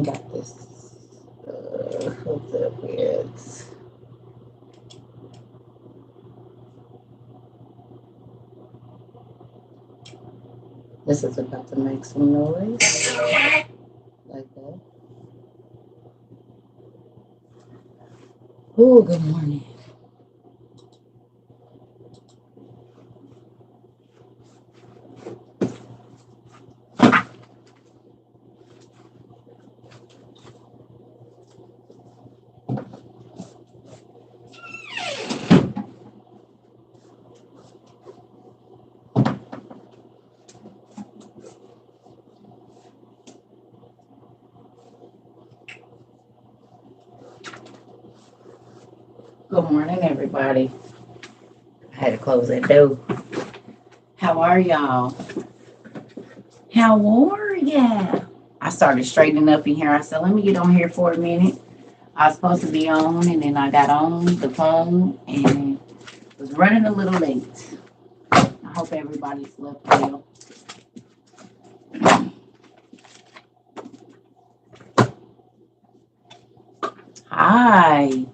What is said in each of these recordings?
got this. What's up here? This is about to make some noise. Like that. Oh, good morning. Good morning, everybody. I had to close that door. How are y'all? How are ya? I started straightening up in here. I said, let me get on here for a minute. I was supposed to be on, and then I got on the phone and was running a little late. I hope everybody slept well. Hi.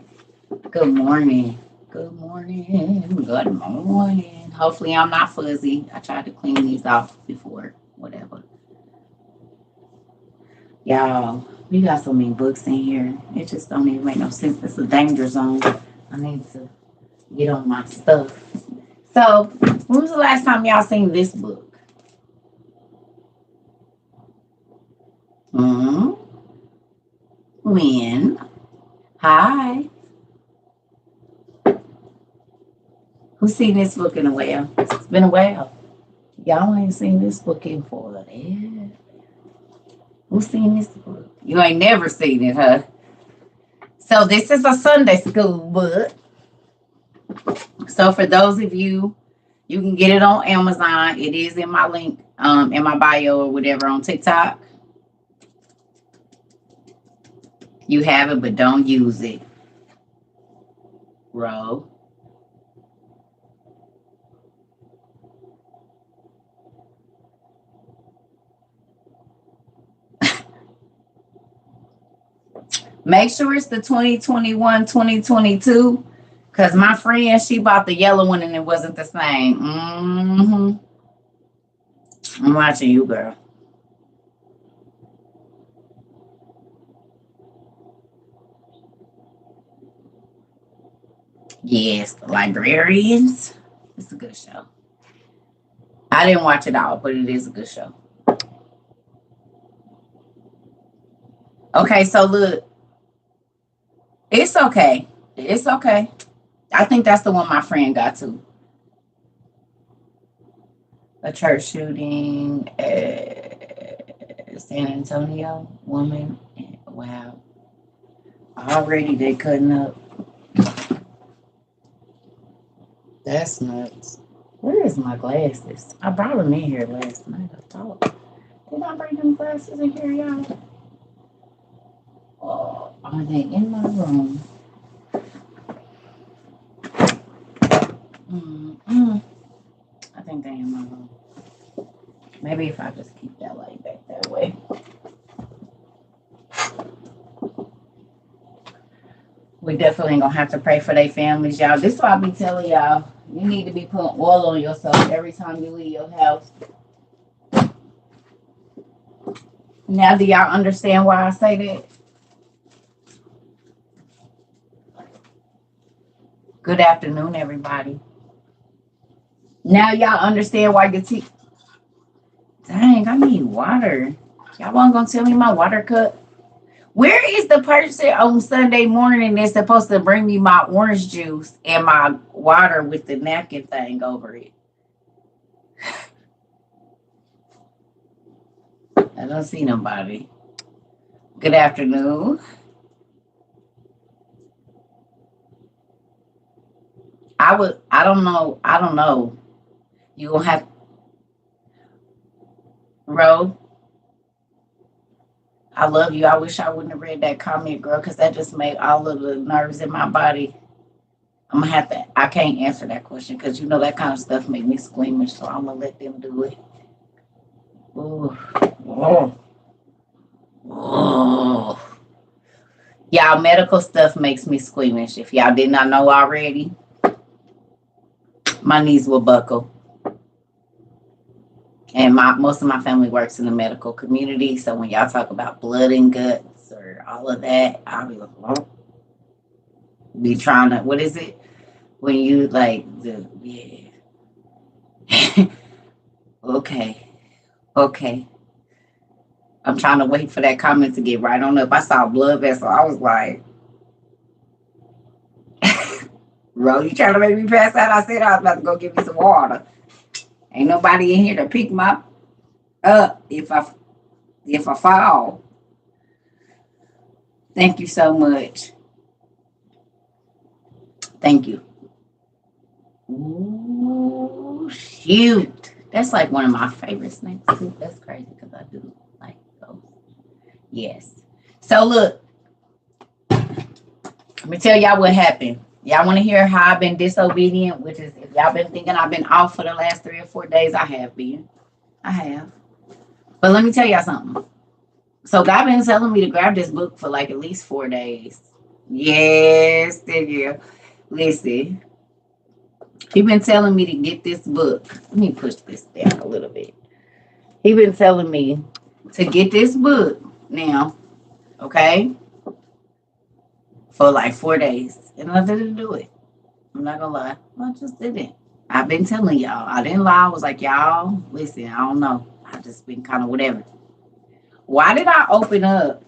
Good morning. Good morning. Good morning. Hopefully I'm not fuzzy. I tried to clean these off before. Whatever. Y'all, we got so many books in here. It just don't even make no sense. It's a danger zone. I need to get on my stuff. So, when was the last time y'all seen this book? When? Hi. Who's seen this book in a while? It's been a while. Y'all ain't seen this book in for yeah. Who's seen this book? You ain't never seen it, huh? So this is a Sunday school book. So for those of you, you can get it on Amazon. It is in my link, in my bio or whatever on TikTok. You have it, but don't use it. Bro. Make sure it's the 2021, 2022. Because my friend, she bought the yellow one and it wasn't the same. I'm watching you, girl. Yes, The Librarians. It's a good show. I didn't watch it all, but it is a good show. Okay, so look. It's okay. It's okay. I think that's the one my friend got to. A church shooting San Antonio woman. Wow. Already they cutting up. That's nuts. Where is my glasses? I brought them in here last night. I thought. Did I bring them glasses in here, y'all? Oh, are they in my room? I think they're in my room. Maybe if I just keep that light back that way. We definitely gonna have to pray for their families, y'all. This is why I be telling y'all, you need to be putting oil on yourself every time you leave your house. Now, do y'all understand why I say that? Good afternoon, everybody. Now y'all understand why your teeth. Dang, I need water. Y'all wasn't gonna tell me my water cup? Where is the person on Sunday morning that's supposed to bring me my orange juice and my water with the napkin thing over it? I don't see nobody. Good afternoon. I don't know. You gonna have Ro. I love you. I wish I wouldn't have read that comment, girl, because that just made all of the nerves in my body. I'm gonna have to. I can't answer that question because you know that kind of stuff make me squeamish. So I'm gonna let them do it. Ooh. Oh. Oh. Y'all, medical stuff makes me squeamish. If y'all did not know already, my knees will buckle. And most of my family works in the medical community. So when y'all talk about blood and guts or all of that, I'll be like, oh, be trying to, what is it? When you like the, yeah. Okay. Okay. I'm trying to wait for that comment to get right on up. I saw a blood vessel. I was like, Ro, you trying to make me pass out? I said I was about to go get me some water. Ain't nobody in here to pick me up if I fall. Thank you so much. Thank you. Ooh, shoot. That's like one of my favorite snacks too. That's crazy because I do like those. Yes. So look, let me tell y'all what happened. Y'all want to hear how I've been disobedient, which is if y'all been thinking I've been off for the last 3 or 4 days, I have been. I have. But let me tell y'all something. So God been telling me to grab this book for like at least 4 days. Yes, thank you. Listen, he been telling me to get this book. Let me push this down a little bit. He been telling me to get this book now, okay, for like 4 days. And I didn't do it. I'm not gonna lie. I just didn't. I've been telling y'all. I didn't lie. I was like, y'all, listen, I don't know. I just been kind of whatever. Why did I open up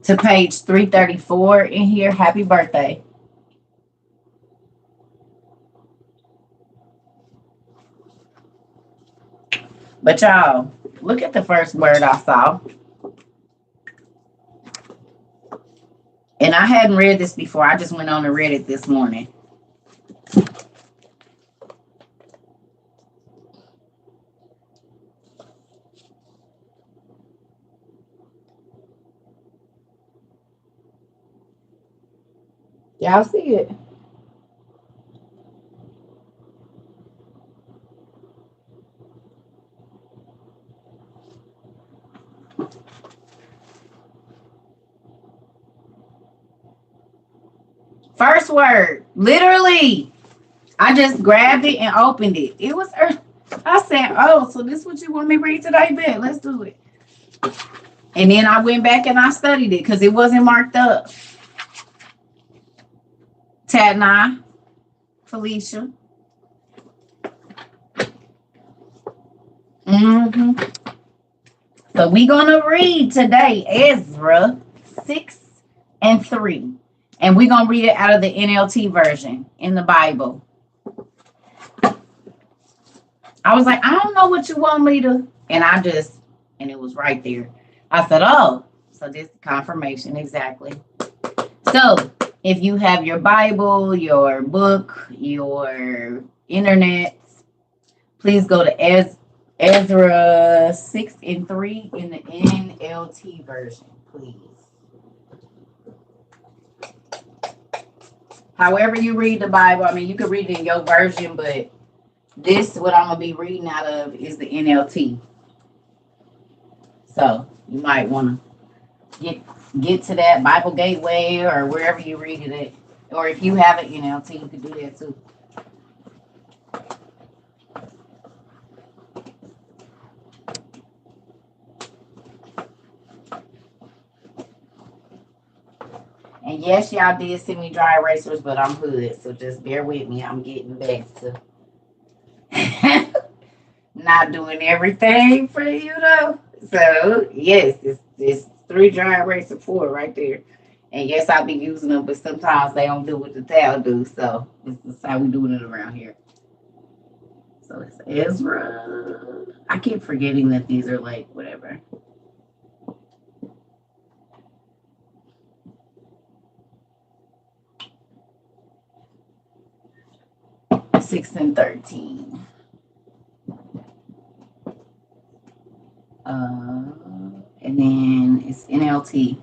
to page 334 in here? Happy birthday. But y'all, look at the first word I saw. And I hadn't read this before. I just went on and read it this morning. Y'all see it? First word, literally. I just grabbed it and opened it. It was earth. I said, oh, so this is what you want me to read today? Bet, let's do it. And then I went back and I studied it because it wasn't marked up. Tadna, Felicia. So we're going to read today Ezra 6 and 3. And we're going to read it out of the NLT version in the Bible. I was like, I don't know what you want me to. And it was right there. I said, oh, so this is confirmation. Exactly. So if you have your Bible, your book, your internet, please go to Ezra 6 and 3 in the NLT version, please. However you read the Bible, I mean, you can read it in your version, but this, what I'm going to be reading out of, is the NLT. So you might want to get to that Bible Gateway or wherever you read it at. Or if you have an NLT, you can do that too. And yes, y'all did send me dry erasers, but I'm hood, so just bear with me. I'm getting back to not doing everything for you, though. So yes, it's 3 dry eraser, 4 right there. And yes, I'll be using them, but sometimes they don't do what the towel do. So this is how we doing it around here. So it's Ezra. I keep forgetting that these are like whatever. 6 and 13. And then it's NLT.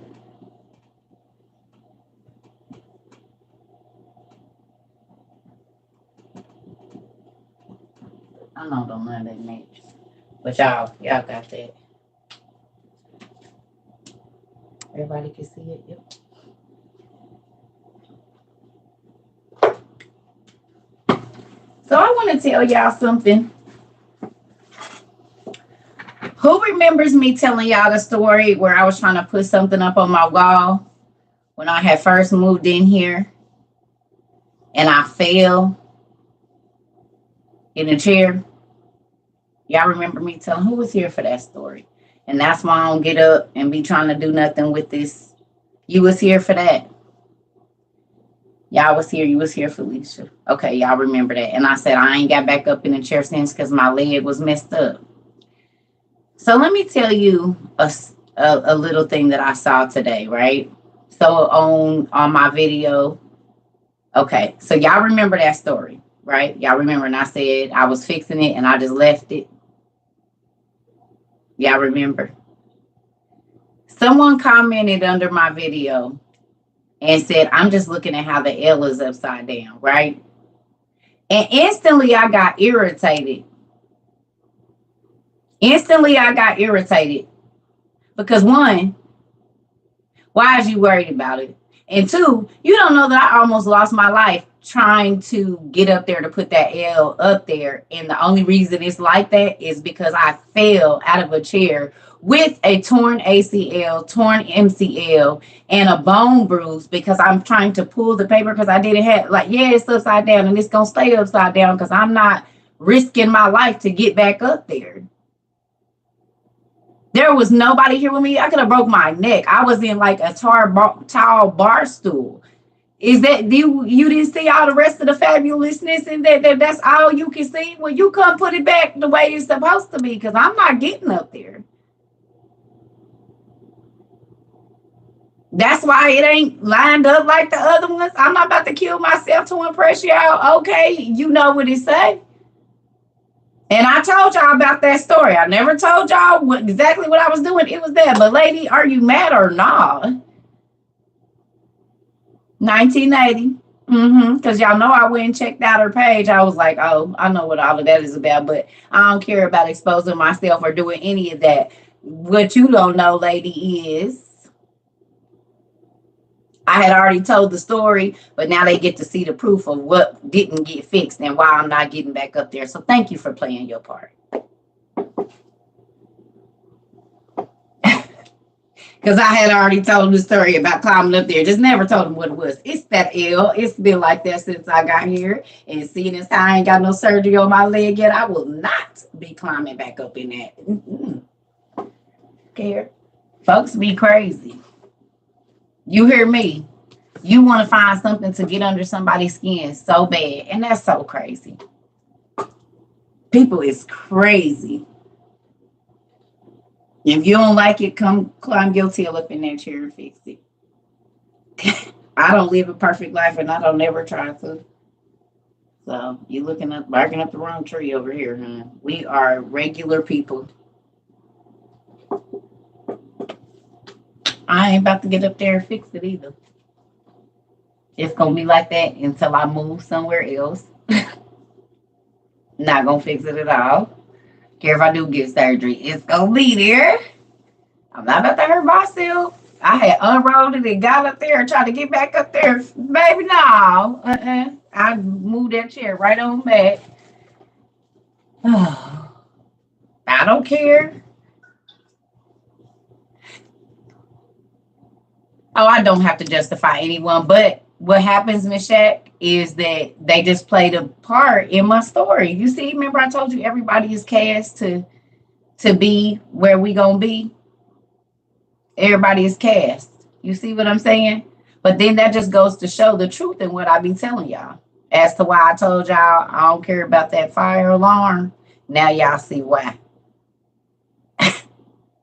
I don't know none of that names. But y'all got that. Everybody can see it. Yep. So I want to tell y'all something. Who remembers me telling y'all the story where I was trying to put something up on my wall when I had first moved in here and I fell in a chair? Y'all remember me telling who was here for that story? And that's why I don't get up and be trying to do nothing with this. You was here for that. Y'all was here. You was here, Felicia. Okay, y'all remember that. And I said I ain't got back up in the chair since because my leg was messed up. So let me tell you a little thing that I saw today, right? So on my video. Okay, so y'all remember that story, right? Y'all remember, and I said I was fixing it and I just left it. Y'all remember? Someone commented under my video and said, I'm just looking at how the L is upside down, right? And instantly I got irritated. Because one, why is you worried about it? And two, you don't know that I almost lost my life trying to get up there to put that L up there. And the only reason it's like that is because I fell out of a chair with a torn ACL, torn MCL, and a bone bruise because I'm trying to pull the paper because I didn't have, like, yeah, it's upside down and it's going to stay upside down because I'm not risking my life to get back up there. There was nobody here with me. I could have broke my neck. I was in like a tall bar stool. Is that you didn't see all the rest of the fabulousness and that's all you can see? Well, you come put it back the way it's supposed to be because I'm not getting up there. That's why it ain't lined up like the other ones. I'm not about to kill myself to impress y'all. Okay, you know what it say. And I told y'all about that story. I never told y'all exactly what I was doing. It was there. But lady, are you mad or not? 1980. Because y'all know I went and checked out her page. I was like, oh, I know what all of that is about. But I don't care about exposing myself or doing any of that. What you don't know, lady, is I had already told the story, but now they get to see the proof of what didn't get fixed and why I'm not getting back up there. So thank you for playing your part. Because I had already told them the story about climbing up there. Just never told them what it was. It's that L. It's been like that since I got here. And seeing as how I ain't got no surgery on my leg yet, I will not be climbing back up in that. Care. Folks be crazy. You hear me? You want to find something to get under somebody's skin so bad. And that's so crazy. People is crazy. If you don't like it, come climb your tail up in that chair and fix it. I don't live a perfect life and I don't ever try to. So you're barking up the wrong tree over here, huh? We are regular people. I ain't about to get up there and fix it either. It's gonna be like that until I move somewhere else. Not gonna fix it at all. Care if I do get surgery, it's gonna be there. I'm not about to hurt myself. I had unrolled it and got up there and tried to get back up there. Baby, no. I moved that chair right on back. I don't care. Oh, I don't have to justify anyone, but what happens, Miss Shaq, is that they just played a part in my story. You see, remember I told you everybody is cast to be where we gonna be. Everybody is cast. You see what I'm saying? But then that just goes to show the truth in what I be telling y'all. As to why I told y'all I don't care about that fire alarm. Now y'all see why.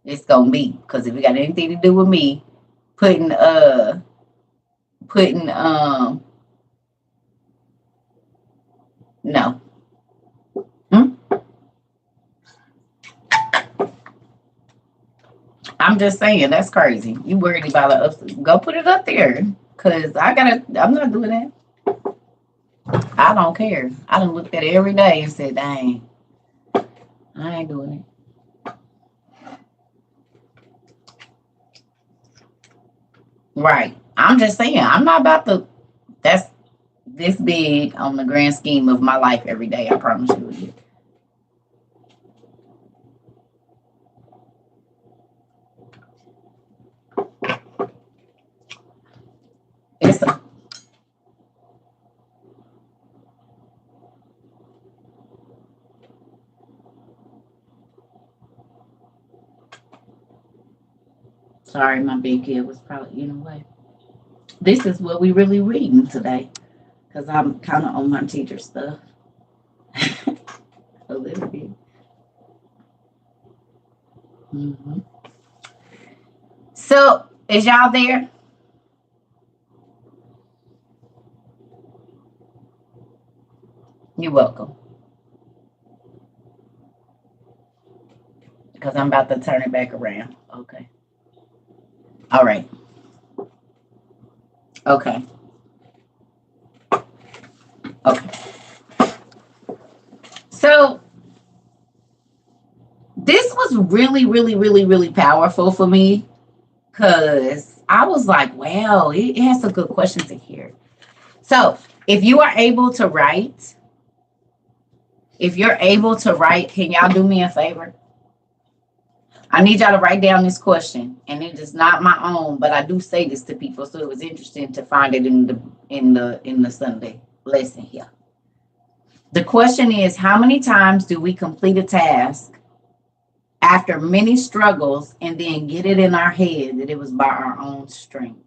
It's gonna be. Because if it got anything to do with me putting no. I'm just saying that's crazy. You worried about it? Go put it up there, cause I'm not doing that. I don't care. I done looked at it every day and said, dang, I ain't doing it. Right. I'm just saying, I'm not about to, that's this big on the grand scheme of my life every day. I promise you. It's a, sorry, my big kid was probably in the way. This is what we really reading today because I'm kind of on my teacher stuff a little bit. Hmm. So, is y'all there? You're welcome. Because I'm about to turn it back around. Okay. All right. Okay. Okay. So, this was really, really, really, really powerful for me because I was like, wow, it has some good questions in here. So, if you are able to write, if you're able to write, can y'all do me a favor? I need y'all to write down this question, and it is not my own, but I do say this to people, so it was interesting to find it in the Sunday lesson here. The question is, how many times do we complete a task after many struggles and then get it in our head that it was by our own strength?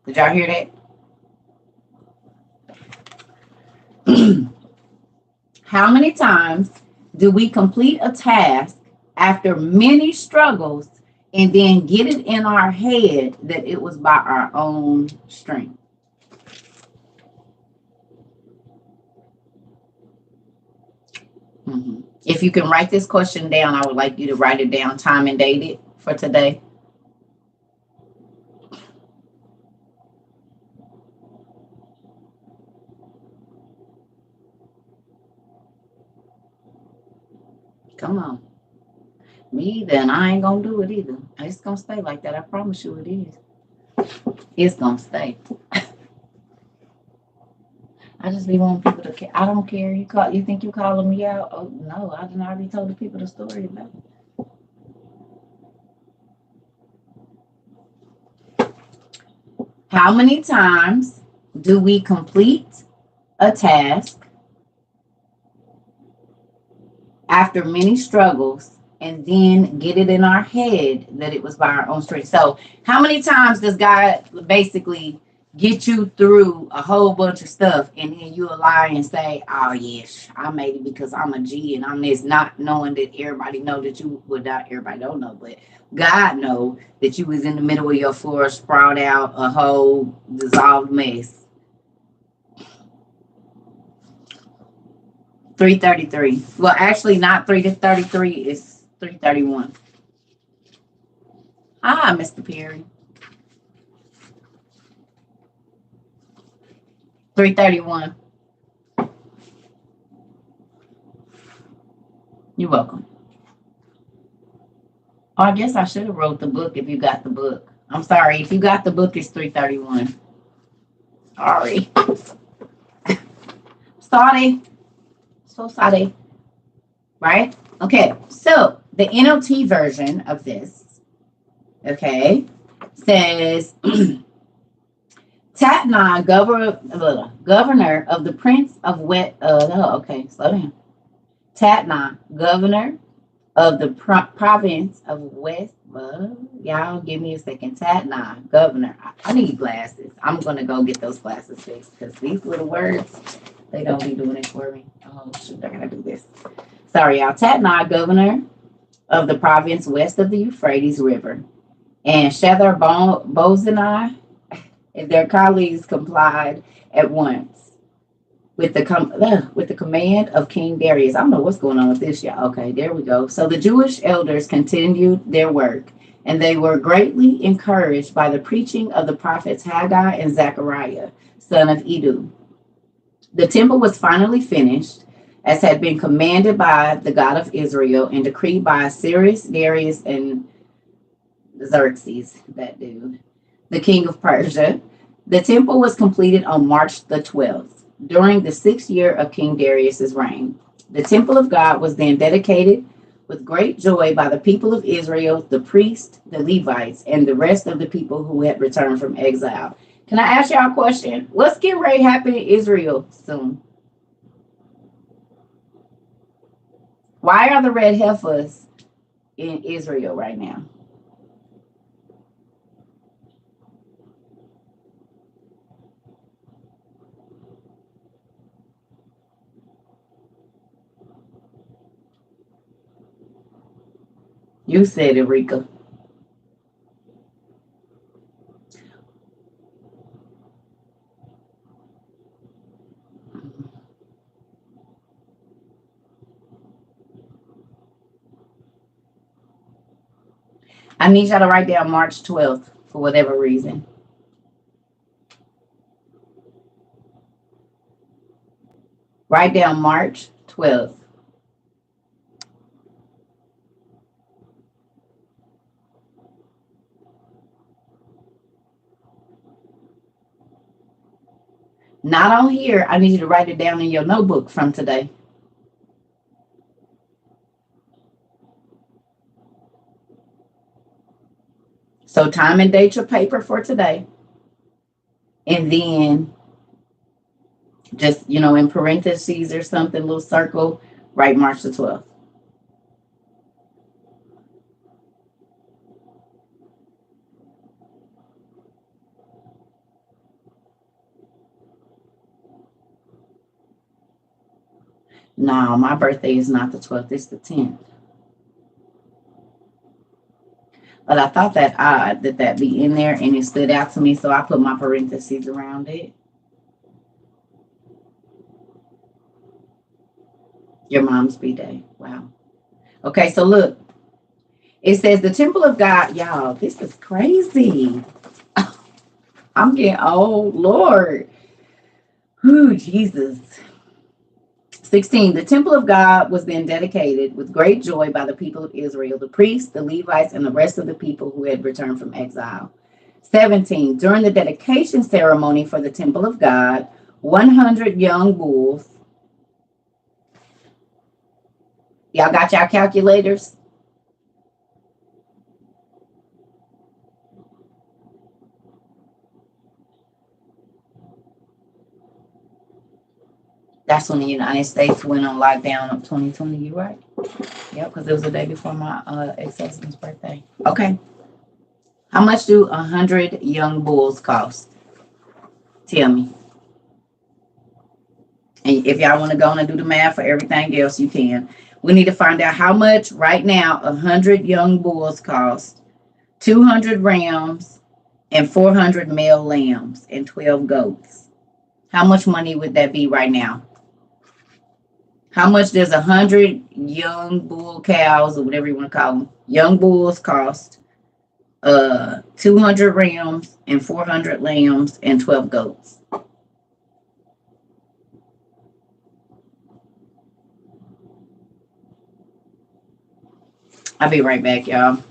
Did y'all hear that? How many times do we complete a task after many struggles and then get it in our head that it was by our own strength? If you can write this question down, I would like you to write it down, time and date it for today. Come on. Me either, and I ain't gonna do it either. It's gonna stay like that. I promise you it is. It's gonna stay. I just be wanting people to care. I don't care. You think you calling me out? Oh no, I done already told the people the story about it. How many times do we complete a task after many struggles and then get it in our head that it was by our own strength? So how many times does God basically get you through a whole bunch of stuff and then you lie and say, oh yes, I made it because I'm a G and I'm this, not knowing that everybody know that you, well, not everybody don't know, but God know that you was in the middle of your floor, sprout out a whole dissolved mess. 333. Well, actually not 333, it's 331. Hi, Mr. Perry. 331. You're welcome. Oh, I guess I should have wrote the book if you got the book. I'm sorry. If you got the book, it's 331. Sorry. Sorry. So sorry. Right? Okay. So the NLT version of this, okay, says Tatnai, governor of the Prince of Wet. Okay, slow down. Tatnai, governor of the province of West. Y'all give me a second. Tatnai, governor. I need glasses. I'm gonna go get those glasses fixed because these little words, they don't be doing it for me. Oh shoot, I gotta do this. Sorry, y'all. Tatnai, governor of the province west of the Euphrates River, and Shethar Bozenai and their colleagues complied at once with the command of King Darius. I don't know what's going on with this, y'all. Okay, there we go. So the Jewish elders continued their work, and they were greatly encouraged by the preaching of the prophets Haggai and Zechariah, son of Iddo. The temple was finally finished, as had been commanded by the God of Israel and decreed by Cyrus, Darius, and Xerxes, that dude, the king of Persia. The temple was completed on March the 12th, during the 6th year of King Darius's reign. The temple of God was then dedicated with great joy by the people of Israel, the priests, the Levites, and the rest of the people who had returned from exile. Can I ask y'all a question? What's getting ready to happen in Israel soon? Why are the red heifers in Israel right now? You said it, Rika. I need y'all to write down March 12th for whatever reason. Write down March 12th. Not on here. I need you to write it down in your notebook from today. So time and date your paper for today. And then just, in parentheses or something, little circle, write March the 12th. No, my birthday is not the 12th, it's the 10th. But I thought that odd that be in there and it stood out to me, so I put my parentheses around it. Your mom's B-Day. Wow. Okay, so look. It says the temple of God. Y'all, this is crazy. I'm getting, oh, Lord. Whew, Jesus. 16. The temple of God was then dedicated with great joy by the people of Israel, the priests, the Levites, and the rest of the people who had returned from exile. 17. During the dedication ceremony for the temple of God, 100 young bulls. Y'all got y'all calculators? That's when the United States went on lockdown of 2020. You right? Yep, because it was the day before my ex-husband's birthday. Okay. How much do 100 young bulls cost? Tell me. And if y'all want to go and do the math for everything else, you can. We need to find out how much right now 100 young bulls cost, 200 rams, and 400 male lambs, and 12 goats. How much money would that be right now? How much does 100 young bull cows, or whatever you want to call them, young bulls cost? 200 rams and 400 lambs and 12 goats. I'll be right back, y'all.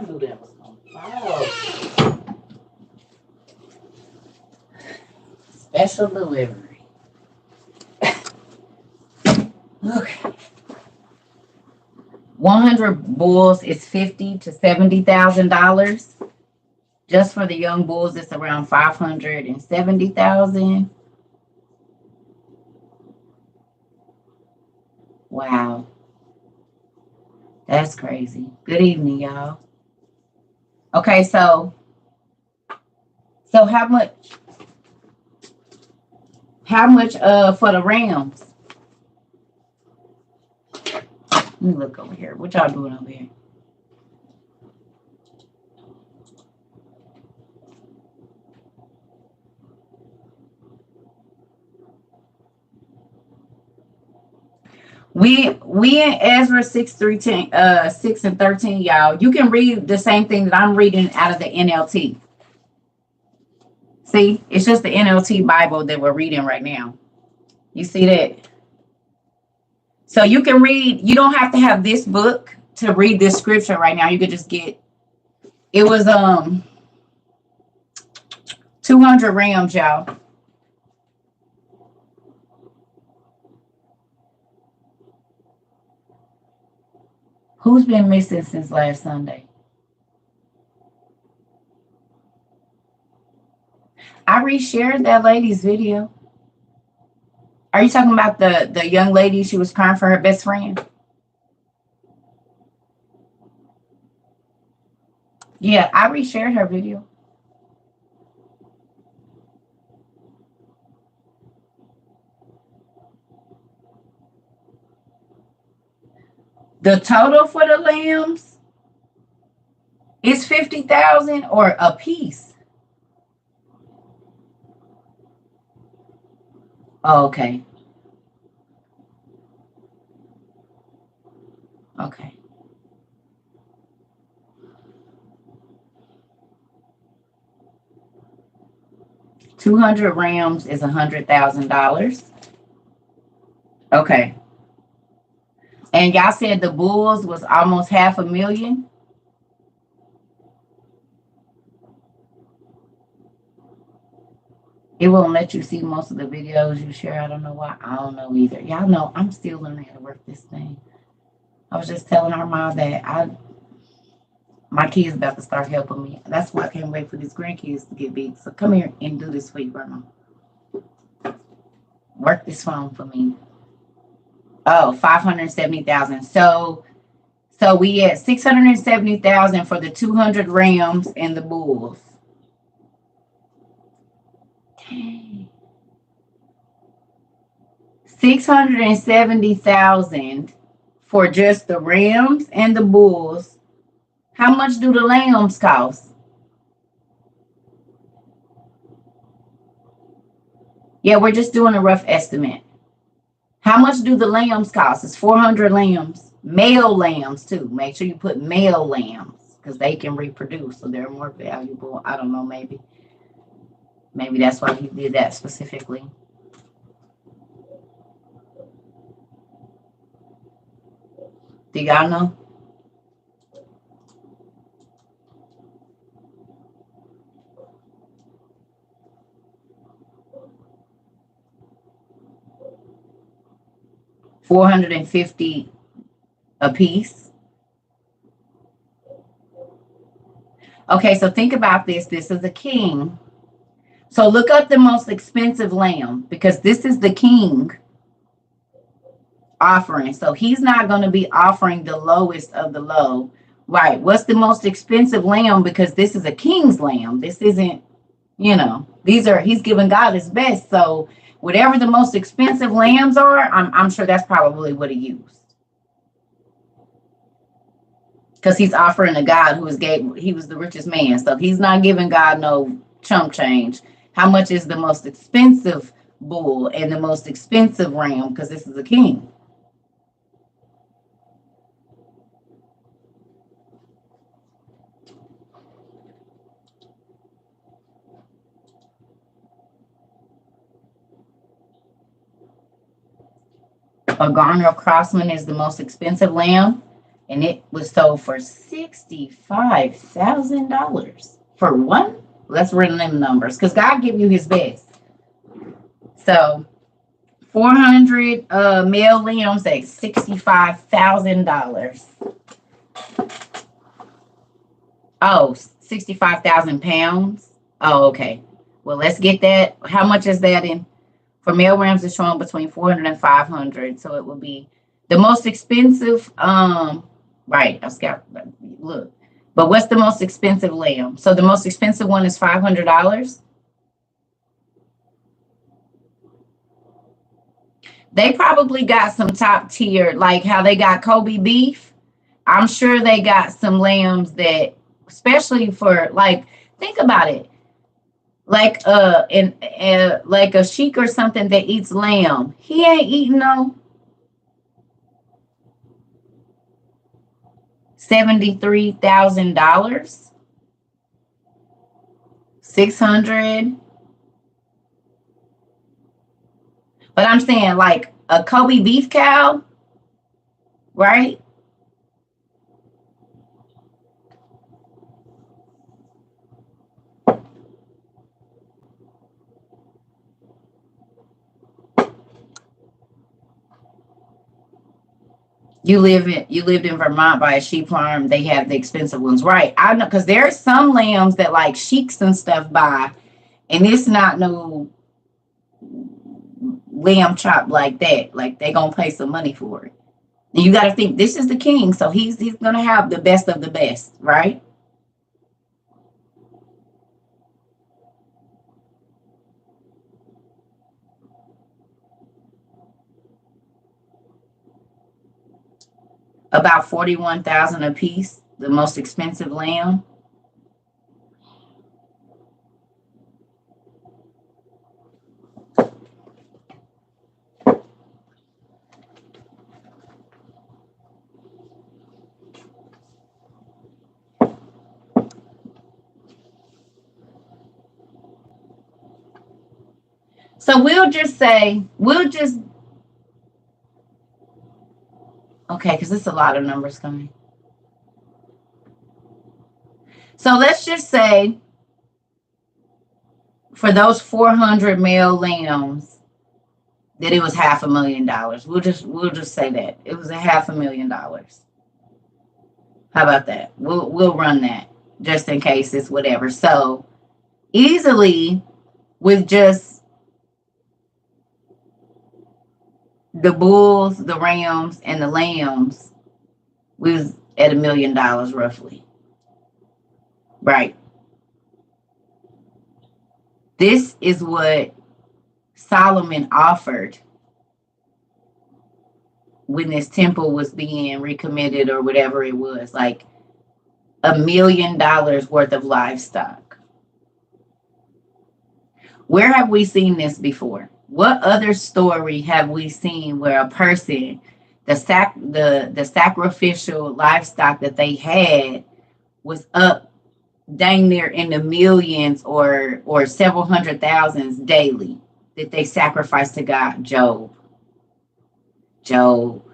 I knew that was going to fall. Special delivery. Okay. 100 bulls is $50,000 to $70,000. Just for the young bulls, it's around 570,000. Wow. That's crazy. Good evening, y'all. Okay, so how much for the Rams? Let me look over here. What y'all doing over here? We in Ezra 6 through 10, 6 and 13, y'all. You can read the same thing that I'm reading out of the NLT. See, it's just the NLT Bible that we're reading right now. You see that? So you can read, you don't have to have this book to read this scripture right now. You could just get, it was 200 rams, y'all. Who's been missing since last Sunday? I reshared that lady's video. Are you talking about the young lady? She was crying for her best friend. Yeah, I reshared her video. The total for the lambs is 50,000 or a piece. Oh, okay. Okay. $200 rams is $100,000. Okay. And y'all said the bulls was almost 500,000. It won't let you see most of the videos you share. I don't know why. I don't know either. Y'all know I'm still learning how to work this thing. I was just telling our mom that my kids about to start helping me. That's why I can't wait for these grandkids to get big. So come here and do this for you, Grandma. Work this phone for me. Oh, 570,000. So we at 670,000 for the 200 rams and the bulls. Dang. 670,000 for just the rams and the bulls. How much do the lambs cost? Yeah, we're just doing a rough estimate. How much do the lambs cost? It's 400 lambs. Male lambs, too. Make sure you put male lambs because they can reproduce, so they're more valuable. I don't know, maybe. Maybe that's why he did that specifically. Do y'all know? $450 a piece. Okay, so think about this. This is a king. So look up the most expensive lamb because this is the king offering. So he's not going to be offering the lowest of the low. Right. What's the most expensive lamb? Because this is a king's lamb. This isn't, he's giving God his best. So whatever the most expensive lambs are, I'm sure that's probably what he used. Because he's offering a God he was the richest man. So he's not giving God no chump change. How much is the most expensive bull and the most expensive ram? Because this is a king. A Garner Craftsman is the most expensive lamb, and it was sold for $6 $65,000 for one. Let's run them numbers because God give you his best. So 400 male lambs at $65,000. Oh, 65,000 pounds. Oh, okay. Well, let's get that. How much is that in? For male rams is showing between 400 and 500. So it would be the most expensive. Right. I've got, look. But what's the most expensive lamb? So the most expensive one is $500. They probably got some top tier, like how they got Kobe beef. I'm sure they got some lambs that, especially for like, think about it, like like a sheik or something that eats lamb. He ain't eating no $73,000, 600. But I'm saying like a Kobe beef cow, right? You lived in Vermont by a sheep farm. They have the expensive ones, right? I know because there's some lambs that like sheiks and stuff buy, and it's not no lamb chop like that. Like they gonna pay some money for it. And you got to think this is the king, so he's gonna have the best of the best, right? About 41,000 a piece, the most expensive lamb. So we'll just okay, because it's a lot of numbers coming. So let's just say for those 400 male lambs that it was $500,000. We'll just say that it was $500,000. How about that? We'll run that just in case it's whatever. So easily with just the bulls, the rams, and the lambs, we was at $1,000,000 roughly. Right. This is what Solomon offered when this temple was being recommitted or whatever it was, like $1,000,000 worth of livestock. Where have we seen this before? What other story have we seen where a person, the sacrificial livestock that they had was up dang near in the millions or several hundred thousands daily that they sacrificed to God? Job. Job.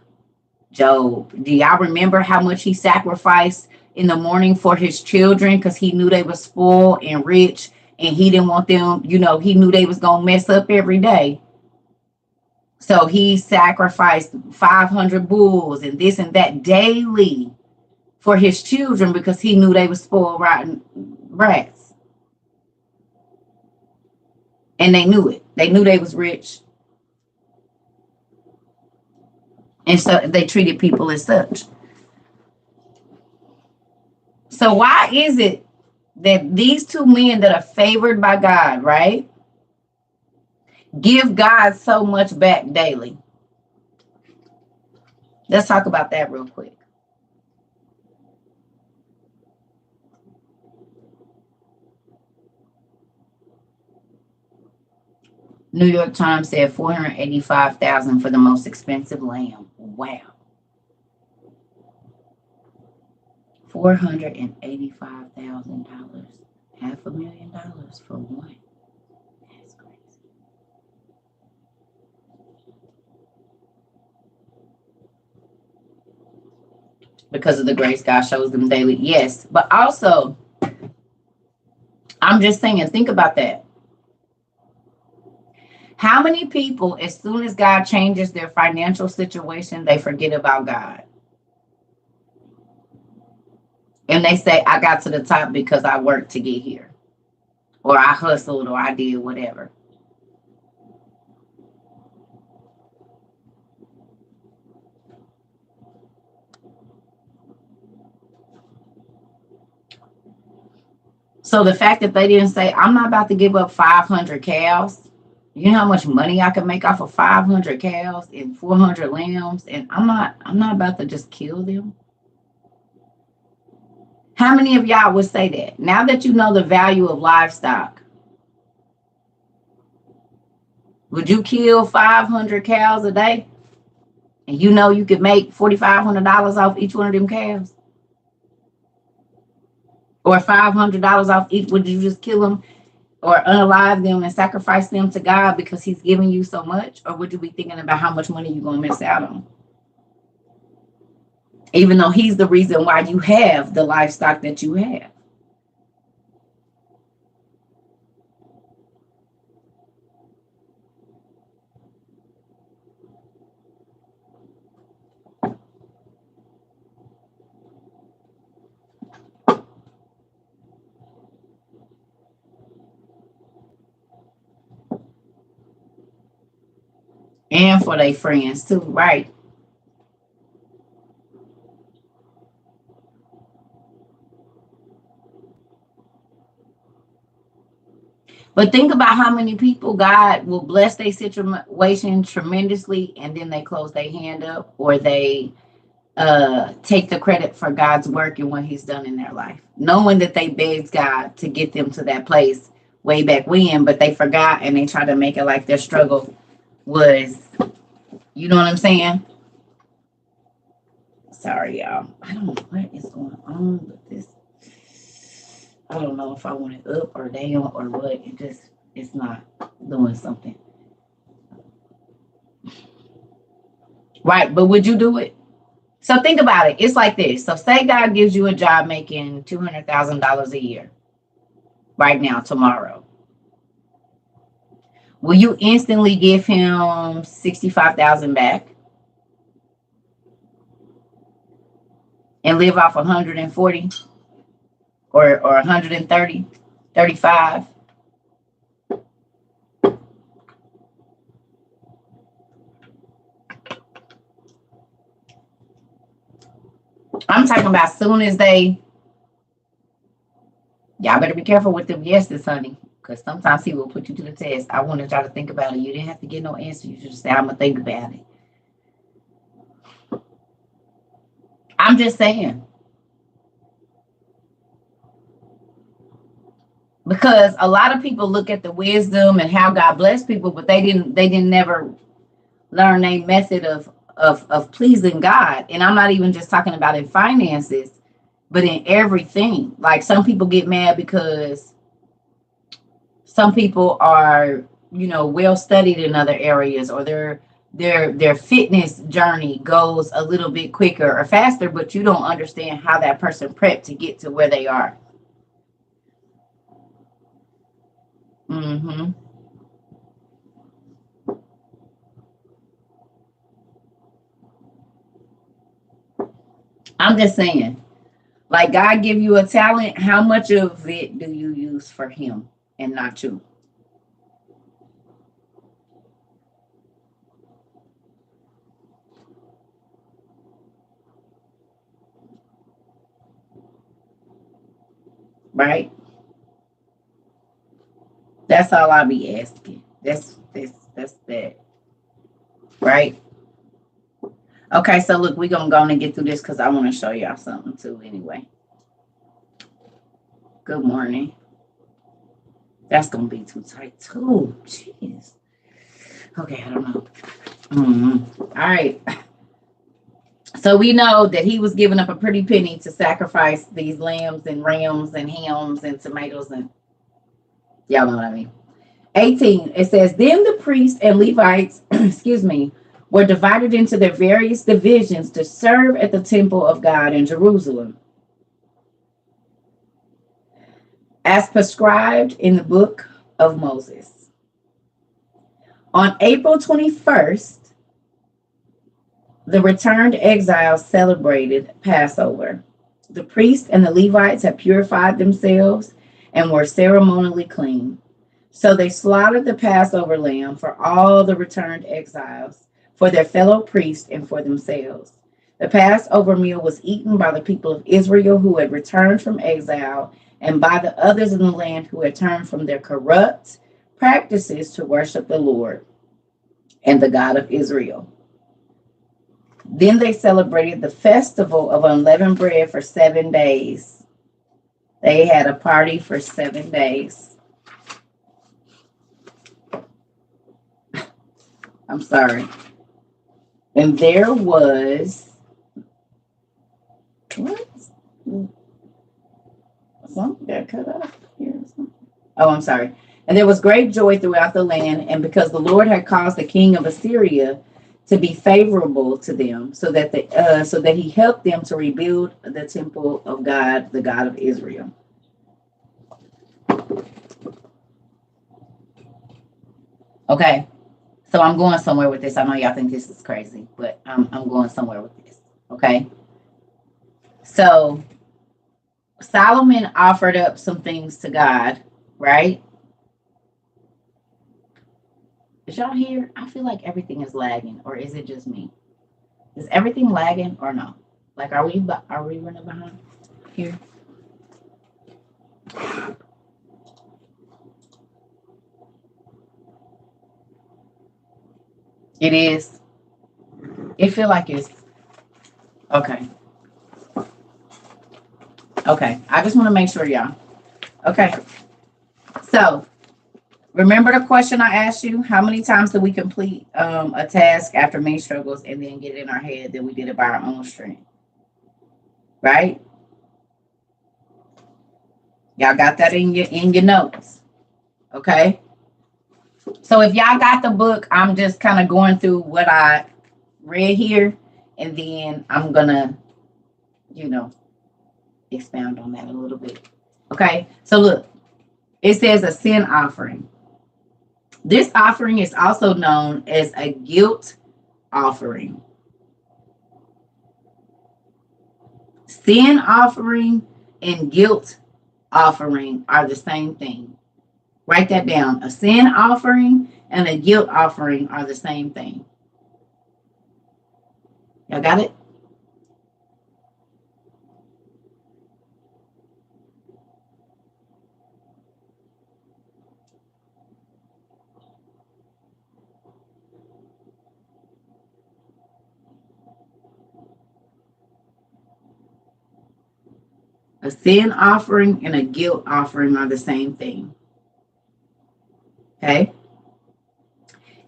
Do y'all remember how much he sacrificed in the morning for his children because he knew they were spoiled and rich and he didn't want them, he knew they was going to mess up every day. So he sacrificed 500 bulls and this and that daily for his children because he knew they were spoiled rotten rats. And they knew it. They knew they was rich. And so they treated people as such. So why is it that these two men that are favored by God, right, give God so much back daily? Let's talk about that real quick. New York Times said 485,000 for the most expensive lamb. Wow. $485,000. $500,000 for one. That's crazy. because of the grace God shows them daily. Yes. But also, I'm just saying, think about that. How many people, as soon as God changes their financial situation, they forget about God? And they say, I got to the top because I worked to get here, or I hustled, or I did whatever. So the fact that they didn't say, I'm not about to give up 500 cows. You know how much money I can make off of 500 cows and 400 lambs, and I'm not about to just kill them. How many of y'all would say that? Now that you know the value of livestock, would you kill 500 cows a day? And you know you could make $4,500 off each one of them cows? Or $500 off each? Would you just kill them or unalive them and sacrifice them to God because he's giving you so much? Or would you be thinking about how much money you're going to miss out on? Even though he's the reason why you have the livestock that you have. And for their friends too, right? But think about how many people God will bless their situation tremendously, and then they close their hand up, or they take the credit for God's work and what he's done in their life, knowing that they begged God to get them to that place way back when, but they forgot and they tried to make it like their struggle was, you know what I'm saying? Sorry, y'all. I don't know what is going on with this. I don't know if I want it up or down or what. It's not doing something. Right, but would you do it? So think about it. It's like this. So say God gives you a job making $200,000 a year right now, tomorrow. Will you instantly give him 65,000 back and live off 140 or 130, 35? I'm talking about soon as y'all better be careful with them yeses, honey, because sometimes he will put you to the test. I wanted y'all to think about it. You didn't have to get no answer. You should just say, I'm going to think about it. I'm just saying. Because a lot of people look at the wisdom and how God blessed people, but they didn't never learn a method of pleasing God. And I'm not even just talking about in finances, but in everything. Like some people get mad because some people are, well studied in other areas, or their fitness journey goes a little bit quicker or faster, but you don't understand how that person prepped to get to where they are. Mm-hmm. I'm just saying, like God give you a talent, how much of it do you use for him and not you? Right? That's all I be asking. That's that. Right? Okay, so look, we're gonna go on and get through this because I want to show y'all something too anyway. Good morning. That's gonna be too tight too. Jeez. Okay, I don't know. All right. So we know that he was giving up a pretty penny to sacrifice these lambs and rams and hams and tomatoes, and y'all know what I mean. 18, it says, then the priests and Levites, excuse me, were divided into their various divisions to serve at the temple of God in Jerusalem, as prescribed in the book of Moses. On April 21st, the returned exiles celebrated Passover. The priests and the Levites had purified themselves and were ceremonially clean. So they slaughtered the Passover lamb for all the returned exiles, for their fellow priests and for themselves. The Passover meal was eaten by the people of Israel who had returned from exile and by the others in the land who had turned from their corrupt practices to worship the Lord and the God of Israel. Then they celebrated the festival of unleavened bread for 7 days. They had a party for 7 days. I'm sorry. And there was, what? Something got cut off here. Oh, I'm sorry. And there was great joy throughout the land, and because the Lord had caused the king of Assyria to be favorable to them, so that he helped them to rebuild the temple of God, the God of Israel. Okay, so I'm going somewhere with this. I know y'all think this is crazy, but I'm going somewhere with this. Okay, so Solomon offered up some things to God, right? Is y'all here? I feel like everything is lagging, or is it just me? Is everything lagging or no? Like, are we running behind here? It is. It feel like it's okay. Okay, I just want to make sure, y'all. Okay, so remember the question I asked you? How many times do we complete a task after many struggles and then get it in our head that we did it by our own strength? Right? Y'all got that in your notes. Okay. So if y'all got the book, I'm just kind of going through what I read here, and then I'm gonna, expound on that a little bit. Okay. So look, it says a sin offering. This offering is also known as a guilt offering. Sin offering and guilt offering are the same thing. Write that down. A sin offering and a guilt offering are the same thing. Y'all got it? A sin offering and a guilt offering are the same thing. Okay.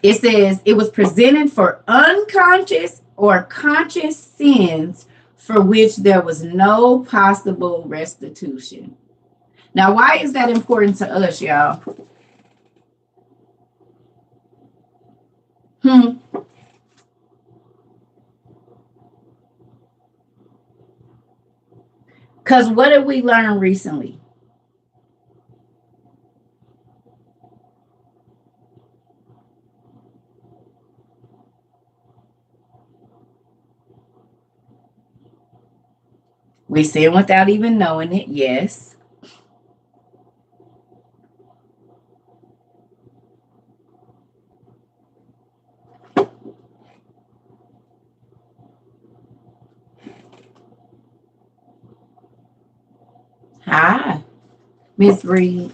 It says it was presented for unconscious or conscious sins for which there was no possible restitution. Now, why is that important to us, y'all? Because what did we learn recently? We sin without even knowing it, yes. Hi, Miss Reed.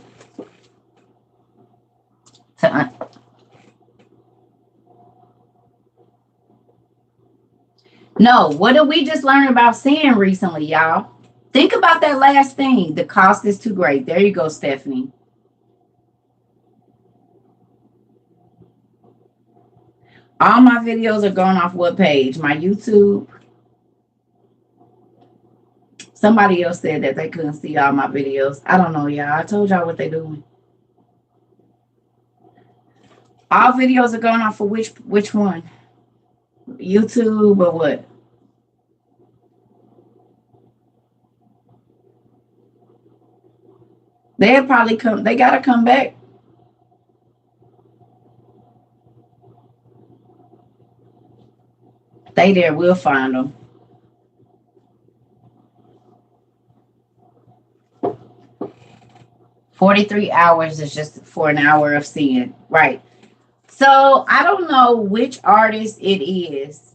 No, what did we just learn about sin recently, y'all? Think about that last thing. The cost is too great. There you go, Stephanie. All my videos are going off what page? My YouTube. Somebody else said that they couldn't see all my videos. I don't know, y'all. I told y'all what they're doing. All videos are going off for which one? YouTube or what? They'll probably come. They gotta come back. They there. We'll find them. 43 hours is just for an hour of seeing. Right. So I don't know which artist it is,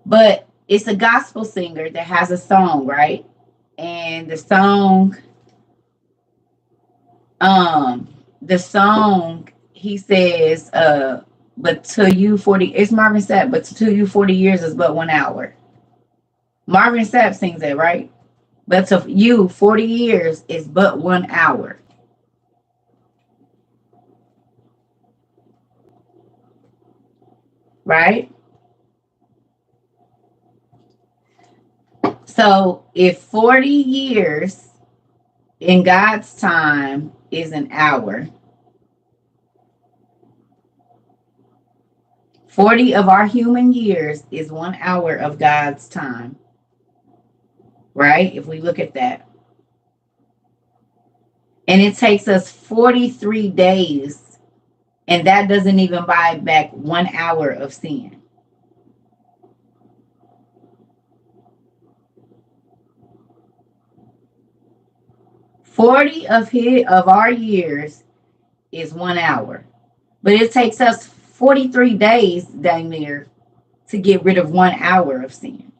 but it's a gospel singer that has a song, right? And um, the song, he says, but to you 40, it's Marvin Sapp, but to you 40 years is but 1 hour. Marvin Sapp sings that, right? But to you 40 years is but 1 hour. Right? So if 40 years in God's time is an hour, 40 of our human years is 1 hour of God's time. Right? If we look at that. And it takes us 43 days, and that doesn't even buy back 1 hour of sin. Forty of our years is 1 hour, but it takes us 43 days, dang near, to get rid of 1 hour of sin.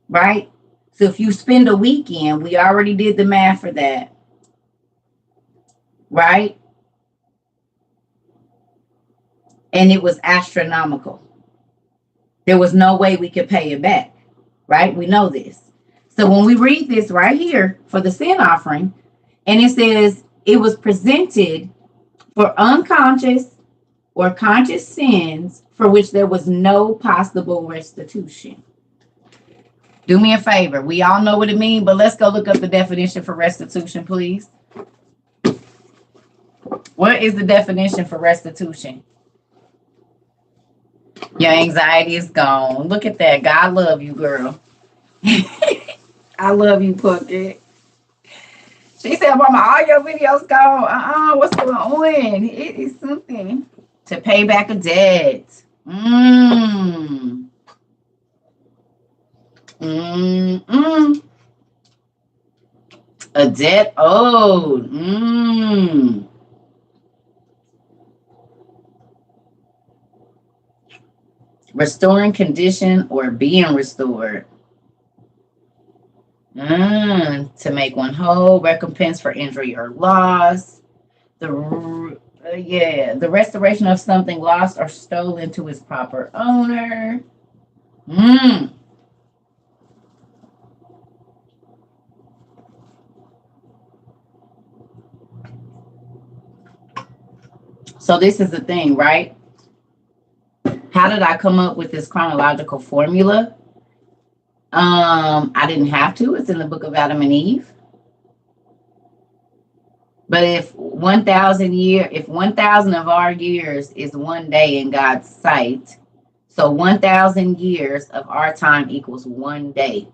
Right? So if you spend a weekend, we already did the math for that. Right? And it was astronomical. There was no way we could pay it back. Right? We know this. So when we read this right here for the sin offering, and it says it was presented for unconscious or conscious sins for which there was no possible restitution. Do me a favor. We all know what it means, but let's go look up the definition for restitution, please. What is the definition for restitution? Your anxiety is gone. Look at that. God love you, girl. I love you, Pucket. She said, Mama, all your videos gone. What's going on? It is something to pay back a debt. A debt owed. Restoring condition or being restored. To make one whole, recompense for injury or loss. The restoration of something lost or stolen to its proper owner. So this is the thing, right? How did I come up with this chronological formula? I didn't have to. It's in the book of Adam and Eve. But if 1,000 of our years is one day in God's sight, so 1,000 years of our time equals one day.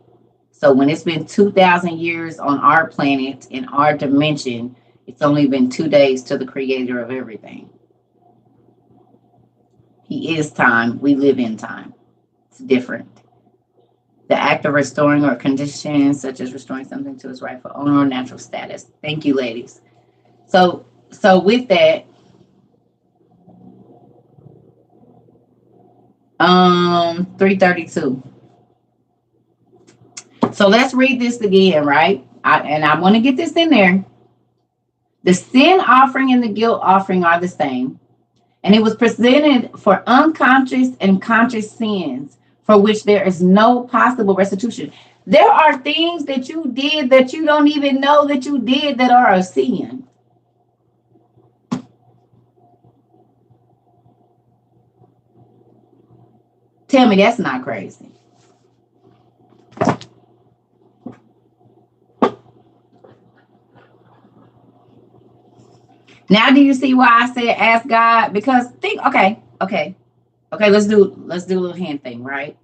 So when it's been 2,000 years on our planet, in our dimension, it's only been 2 days to the creator of everything. He is time. We live in time. It's different. The act of restoring or conditions, such as restoring something to its rightful owner or natural status. Thank you, ladies. So with that, 332. So let's read this again, right? I want to get this in there. The sin offering and the guilt offering are the same. And it was presented for unconscious and conscious sins for which there is no possible restitution. There are things that you did that you don't even know that you did that are a sin. Tell me that's not crazy. Now do you see why I said ask God? Because think, okay, let's do a little hand thing, right?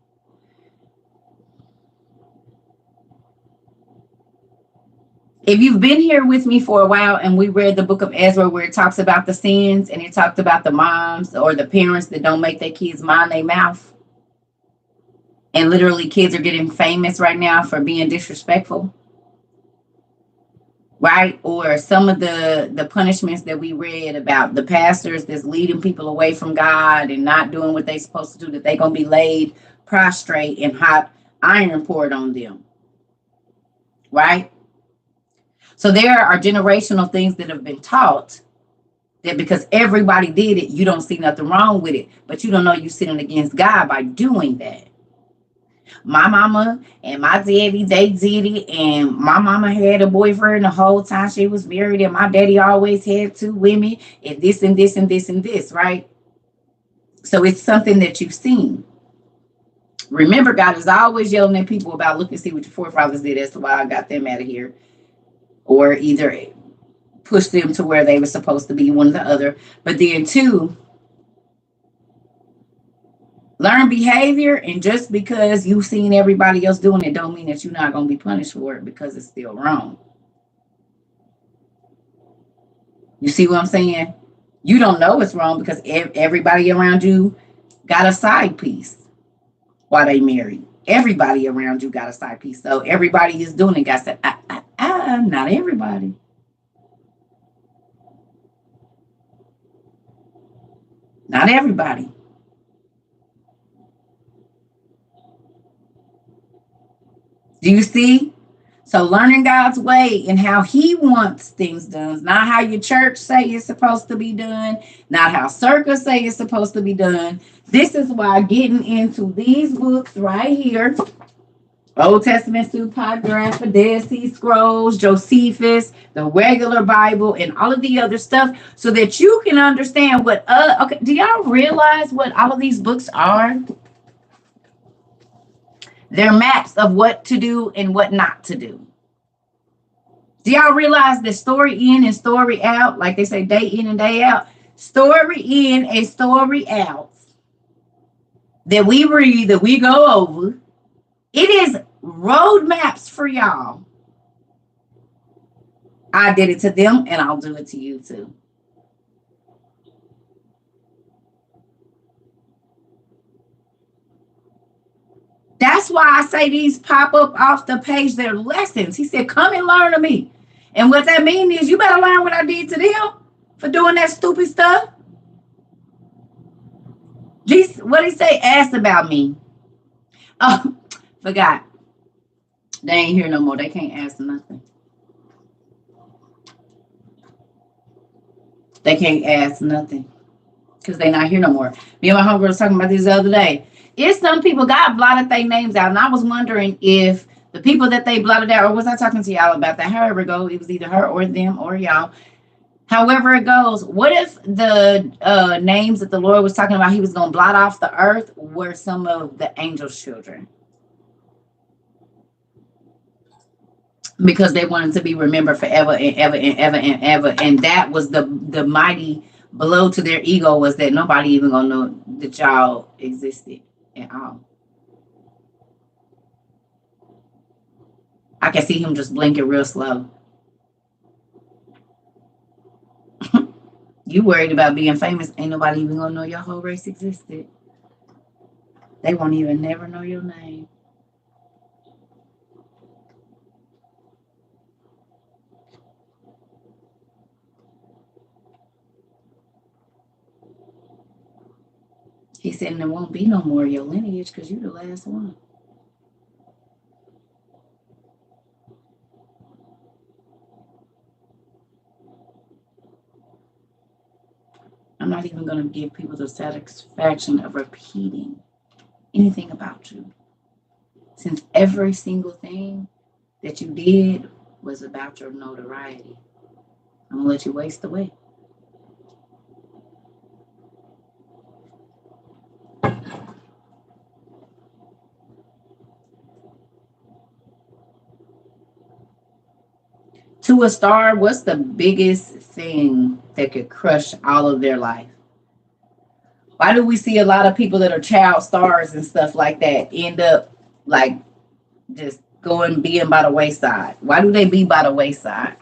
If you've been here with me for a while and we read the book of Ezra where it talks about the sins and it talked about the moms or the parents that don't make their kids mind their mouth, and literally kids are getting famous right now for being disrespectful, right? Or some of the punishments that we read about the pastors that's leading people away from God and not doing what they're supposed to do, that they're gonna be laid prostrate and hot iron poured on them, right? So there are generational things that have been taught that because everybody did it, you don't see nothing wrong with it, but you don't know you're sinning against God by doing that. My mama and my daddy, they did it, and my mama had a boyfriend the whole time she was married, and my daddy always had two women, and this and this and this and this, right? So it's something that you've seen. Remember, God is always yelling at people about look and see what your forefathers did. That's why I got them out of here, or either push them to where they were supposed to be, one or the other. But then two, learn behavior, and just because you've seen everybody else doing it don't mean that you're not going to be punished for it because it's still wrong. You see what I'm saying? You don't know it's wrong because everybody around you got a side piece while they married. Everybody around you got a side piece. So everybody is doing it. God said, not everybody. Not everybody. Do you see? So learning God's way and how he wants things done, not how your church say it's supposed to be done, not how circus say it's supposed to be done. This is why getting into these books right here, Old Testament Pseudepigrapha, Dead Sea Scrolls, Josephus, the regular Bible, and all of the other stuff, so that you can understand what, okay, do y'all realize what all of these books are? They're maps of what to do and what not to do. Do y'all realize that story in and story out, like they say, day in and day out, story in and story out, that we read, that we go over, it is roadmaps for y'all. I did it to them and I'll do it to you too. That's why I say these pop up off the page. They're lessons. He said, come and learn of me. And what that means is you better learn what I did to them for doing that stupid stuff. What did he say? Asked about me. Oh, forgot. They ain't here no more. They can't ask nothing. They can't ask nothing because they not here no more. Me and my homegirl was talking about this the other day. It's some people God blotted their names out, and I was wondering if the people that they blotted out, or was I talking to y'all about that? However it goes, it was either her or them or y'all. However it goes, what if the names that the Lord was talking about, he was going to blot off the earth, were some of the angels' children? Because they wanted to be remembered forever and ever and ever and ever. And that was the mighty blow to their ego, was that nobody even going to know that y'all existed at all. I can see him just blinking real slow. You worried about being famous. Ain't nobody even gonna know your whole race existed. They won't even never know your name. He said, and there won't be no more of your lineage because you're the last one. I'm not even going to give people the satisfaction of repeating anything about you, since every single thing that you did was about your notoriety. I'm going to let you waste away. To a star, what's the biggest thing that could crush all of their life. Why do we see a lot of people that are child stars and stuff like that end up like just going being by the wayside? Why do they be by the wayside?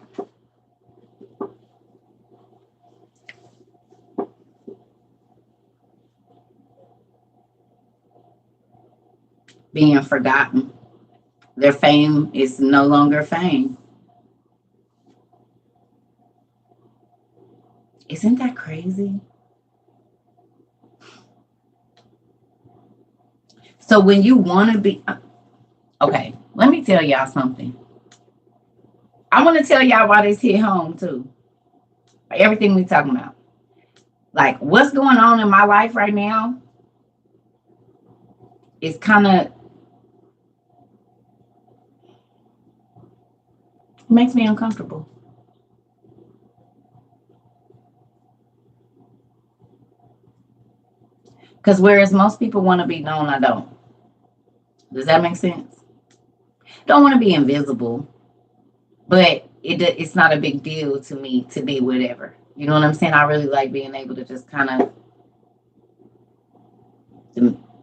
Being forgotten. Their fame is no longer fame. Isn't that crazy? So when you want to be, okay, let me tell y'all something. I want to tell y'all why this hit home too. Everything we talking about. Like what's going on in my life right now is kind of makes me uncomfortable. Because whereas most people want to be known, I don't. Does that make sense? Don't want to be invisible, but it's not a big deal to me to be whatever. You know what I'm saying? I really like being able to just kind of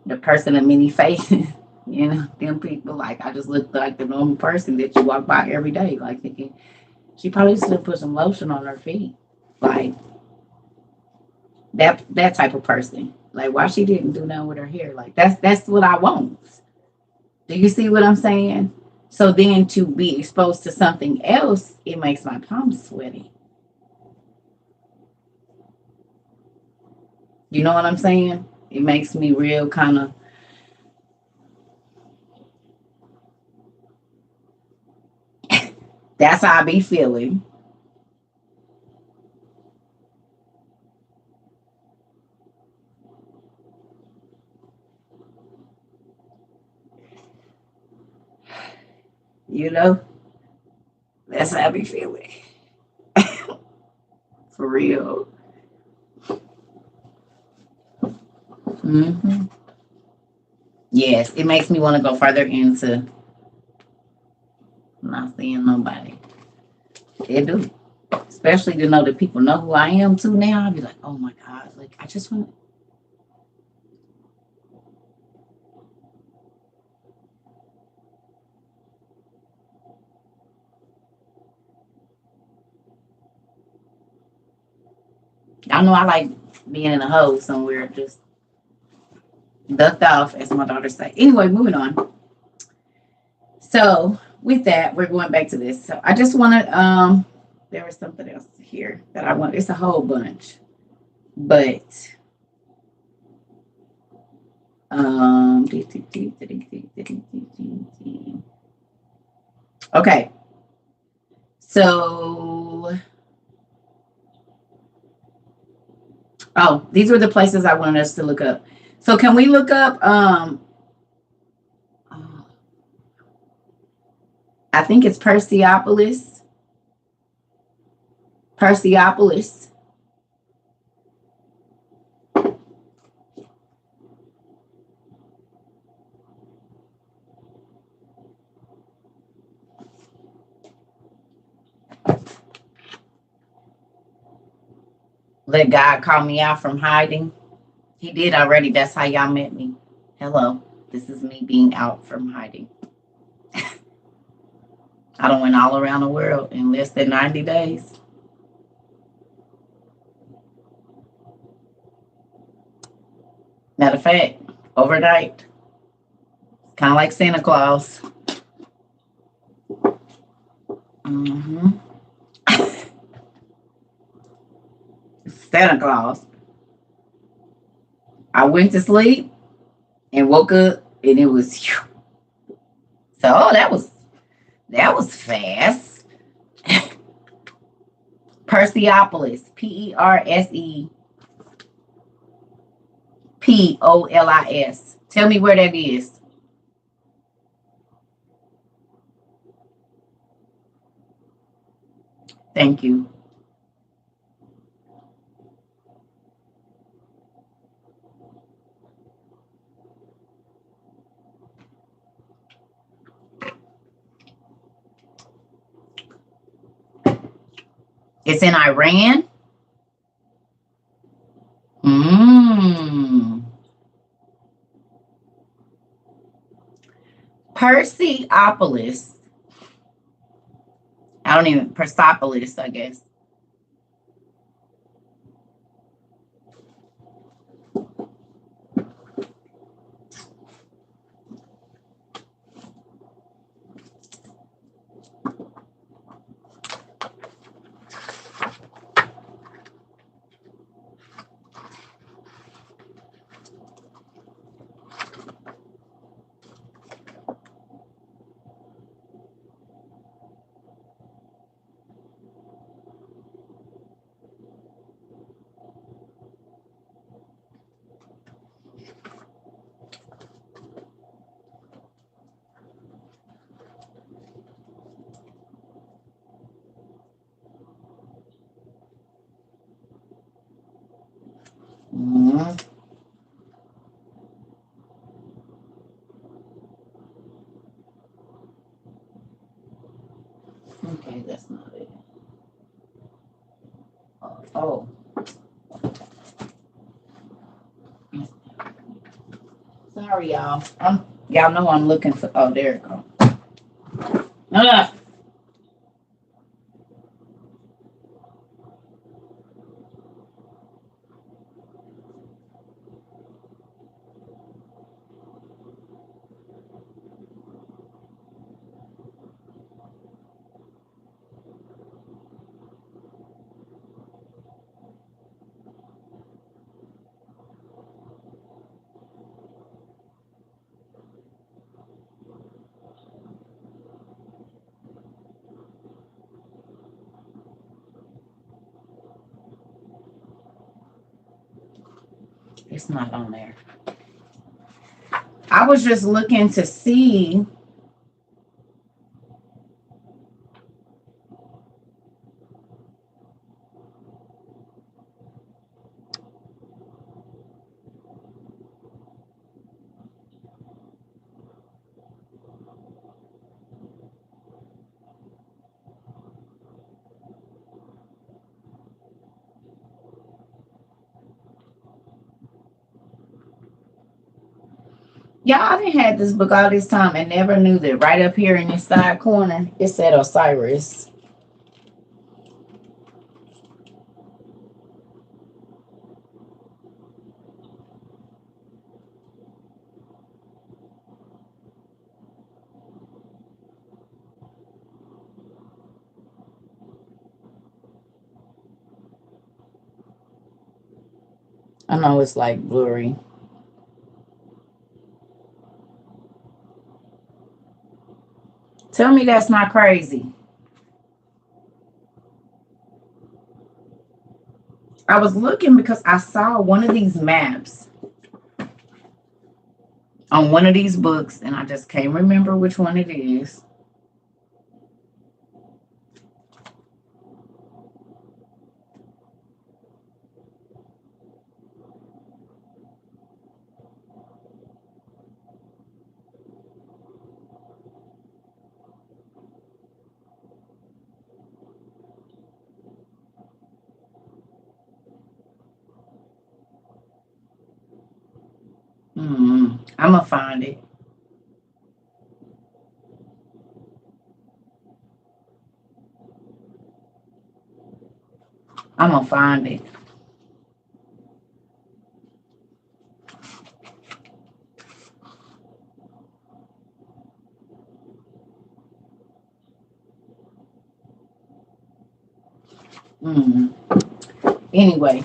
the person of many faces. You know, them people like I just look like the normal person that you walk by every day. Like thinking she probably should have put some lotion on her feet, like that type of person. Like why she didn't do nothing with her hair? Like that's what I want. Do you see what I'm saying? So then to be exposed to something else, it makes my palms sweaty. You know what I'm saying? It makes me real kind of. That's how I be feeling. You know? That's how I be feeling. For real. Hmm. Yes, it makes me want to go further into not seeing nobody. It do. Especially to know that people know who I am too now. I'd be like, oh my God. Like I just want I know I like being in a hole somewhere, just ducked off, as my daughter say. Anyway, moving on. So with that, we're going back to this. So I just wanted there was something else here that I want. It's a whole bunch. But okay. So these were the places I wanted us to look up. So can we look up I think it's Persepolis. Persepolis. Let God call me out from hiding. He did already. That's how y'all met me. Hello. This is me being out from hiding. I done went all around the world in less than 90 days. Matter of fact, overnight. Kind of like Santa Claus. Mm-hmm. Santa Claus. I went to sleep and woke up and it was so that was fast. Persepolis. Persepolis. Tell me where that is. Thank you. It's in Iran. Perseopolis. I don't even, Persepolis, I guess. Mm, okay, that's not it. Oh, sorry, y'all. Y'all know I'm looking for. Oh, there it goes. Ah, it's not on there. I was just looking to see. Y'all, I didn't had this book all this time and never knew that right up here in this side corner it said Osiris. I know it's like blurry. Tell me that's not crazy. I was looking because I saw one of these maps on one of these books and I just can't remember which one it is. I'm gonna find it. I'm gonna find it. Mm. Anyway,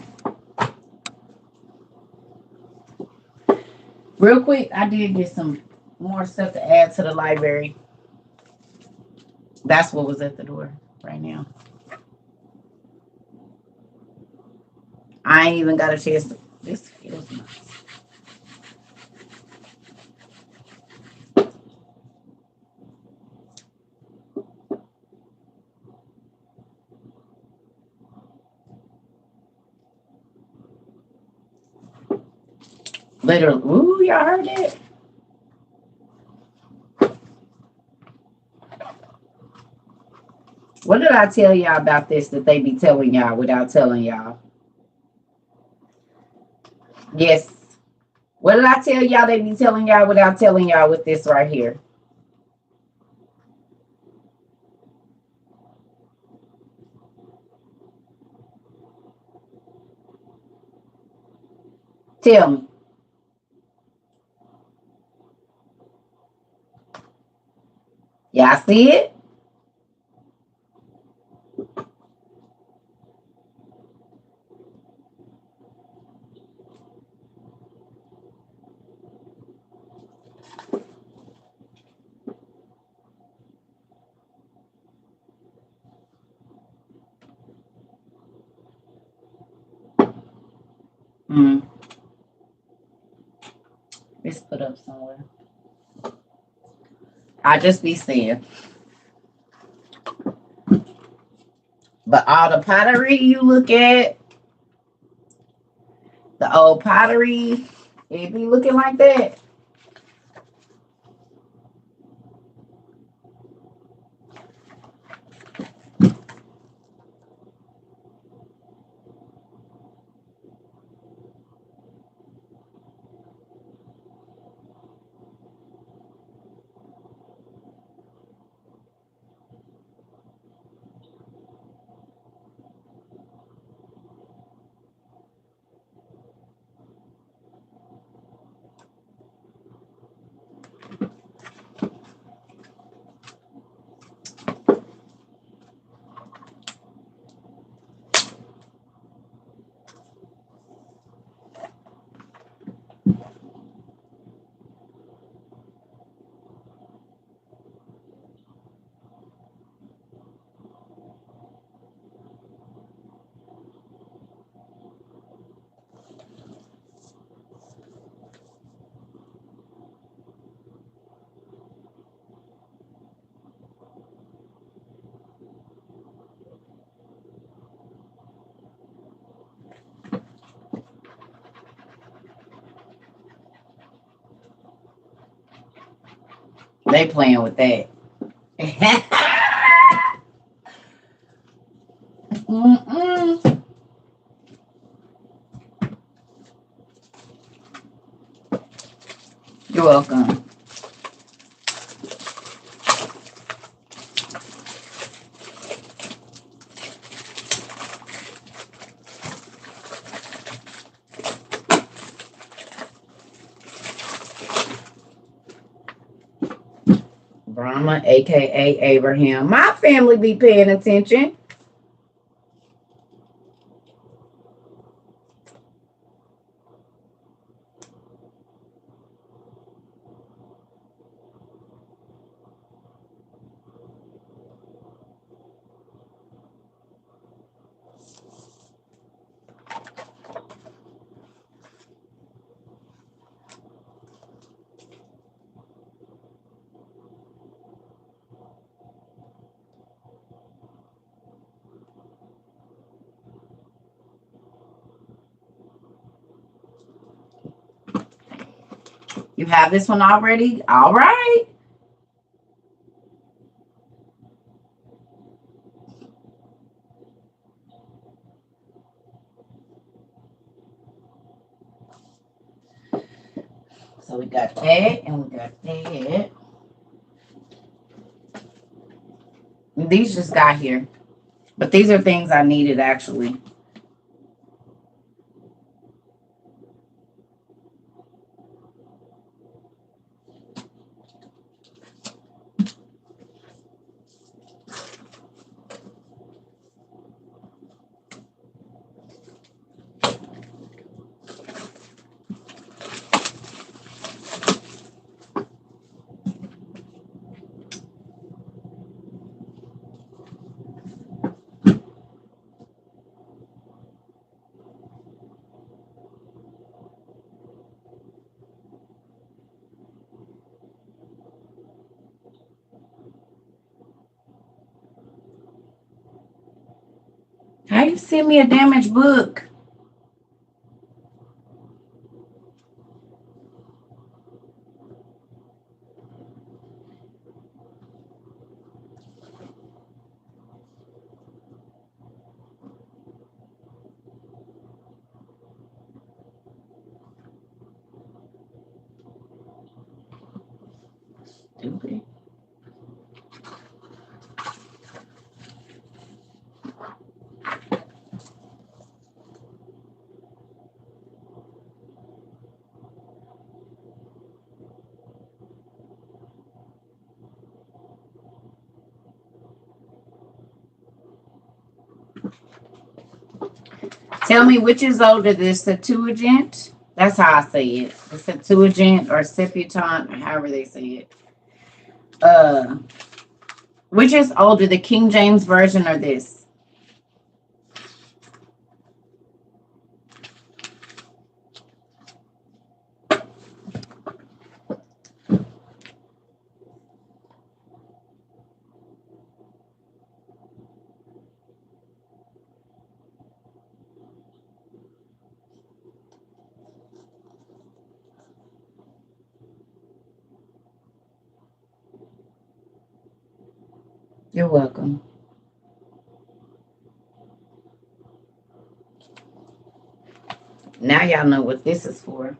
real quick, I did get some more stuff to add to the library. That's what was at the door right now. I ain't even got a chance to. This feels nice. Literally, ooh, y'all heard it? What did I tell y'all about this that they be telling y'all without telling y'all? Yes. What did I tell y'all they be telling y'all without telling y'all with this right here? Tell me. Y'all see it? Mm. It's put up somewhere. I just be saying. But all the pottery you look at, the old pottery, it be looking like that. They playing with that. Mm-mm. You're welcome. Brahma, aka Abraham. My family be paying attention. You have this one already? All right. So we got that and we got that. These just got here. But these are things I needed actually. How you send me a damaged book? Stupid. Tell me which is older, the Septuagint? That's how I say it. The Septuagint or Septuagint, or however they say it. Which is older, the King James Version or this? You're welcome. Now y'all know what this is for.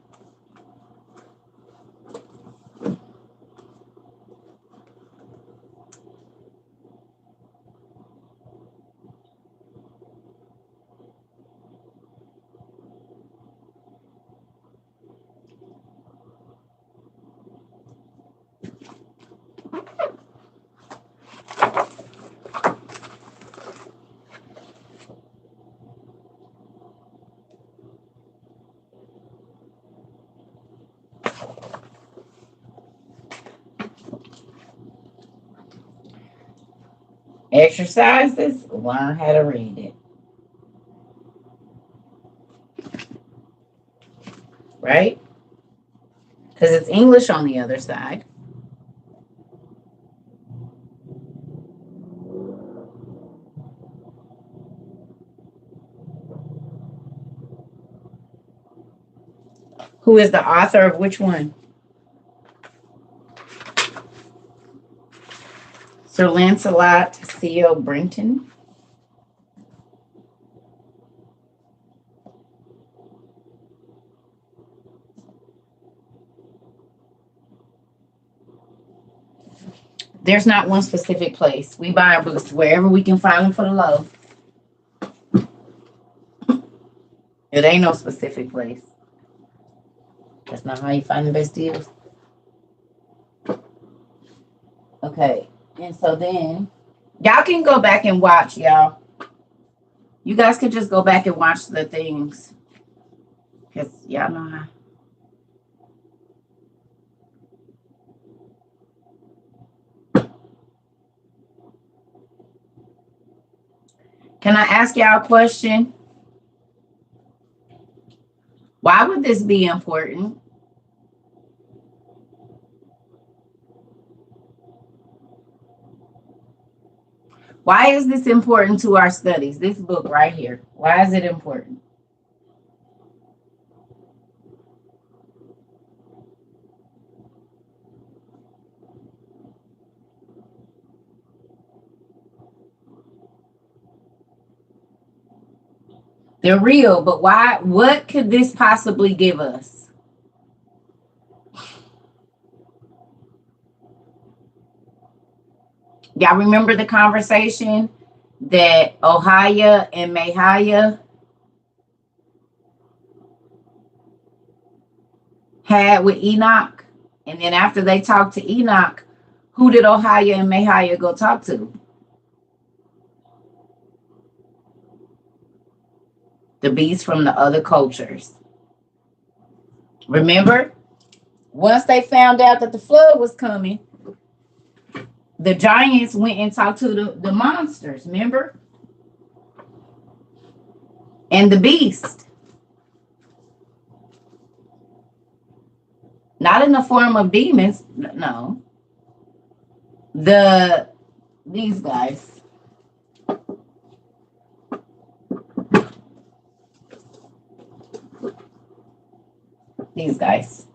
Exercises, learn how to read it. Right? Because it's English on the other side. Who is the author of which one? Sir Lancelot C.O. Brenton. There's not one specific place. We buy our books wherever we can find them for the low. It ain't no specific place. That's not how you find the best deals. Okay. And so then, y'all can go back and watch, y'all. You guys can just go back and watch the things. Because y'all know how. Can I ask y'all a question? Why would this be important? Why is this important to our studies? This book right here. Why is it important? They're real, but why? What could this possibly give us? Y'all remember the conversation that Ohia and Mahiah had with Enoch? And then after they talked to Enoch, who did Ohia and Mahiah go talk to? The beasts from the other cultures. Remember? Once they found out that the flood was coming, the giants went and talked to the monsters, remember? And the beast. Not in the form of demons, no. These guys. These guys.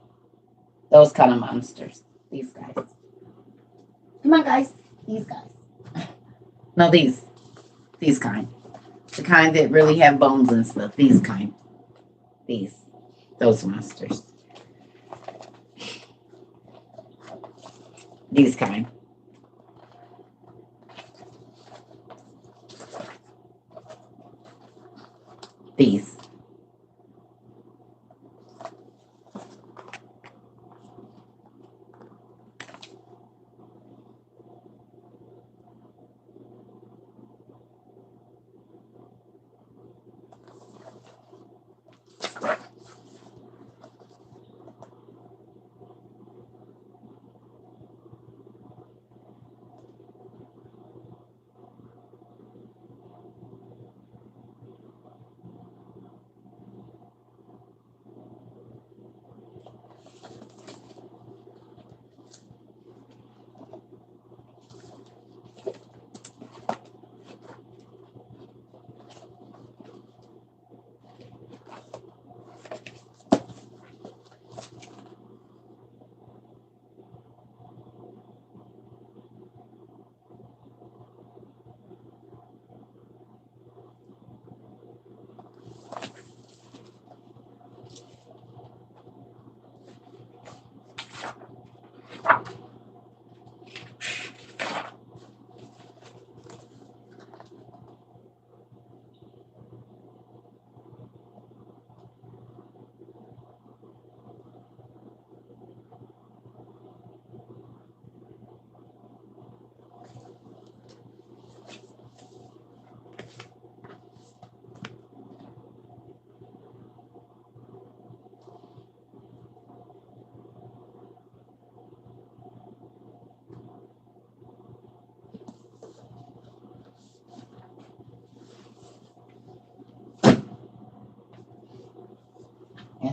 Those kind of monsters. These guys. Come on, guys. These guys. No, these kind. The kind that really have bones and stuff. These kind. Those monsters. These kind. These.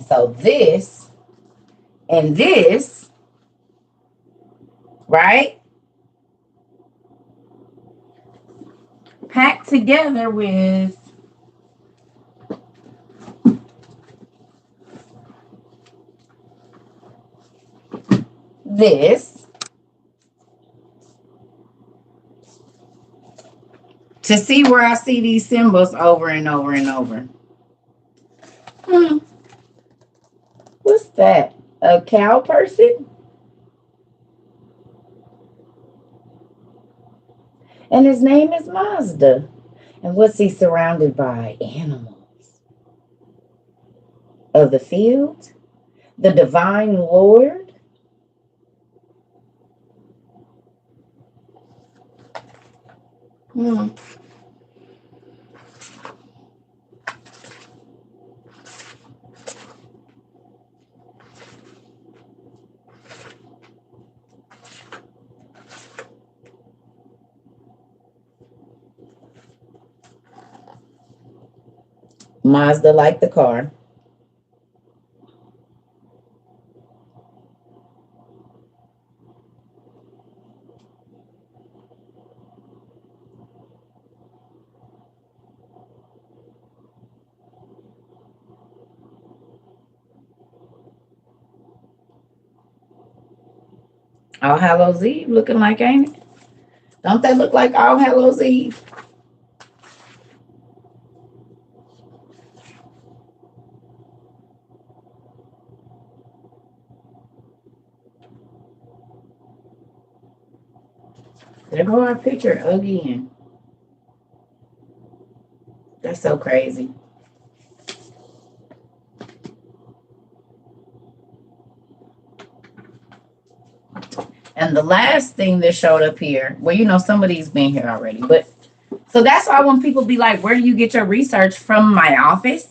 And so this and this, right, packed together with this to see where I see these symbols over and over and over. What's that? A cow person? And his name is Mazda. And what's he surrounded by? Animals of the field, the divine Lord. Mazda like the car. All Hallows Eve looking like, ain't it? Don't they look like All Hallows Eve? There go our picture again. That's so crazy. And the last thing that showed up here, well, you know, some of these been here already, but so that's why when people be like, where do you get your research from? My office?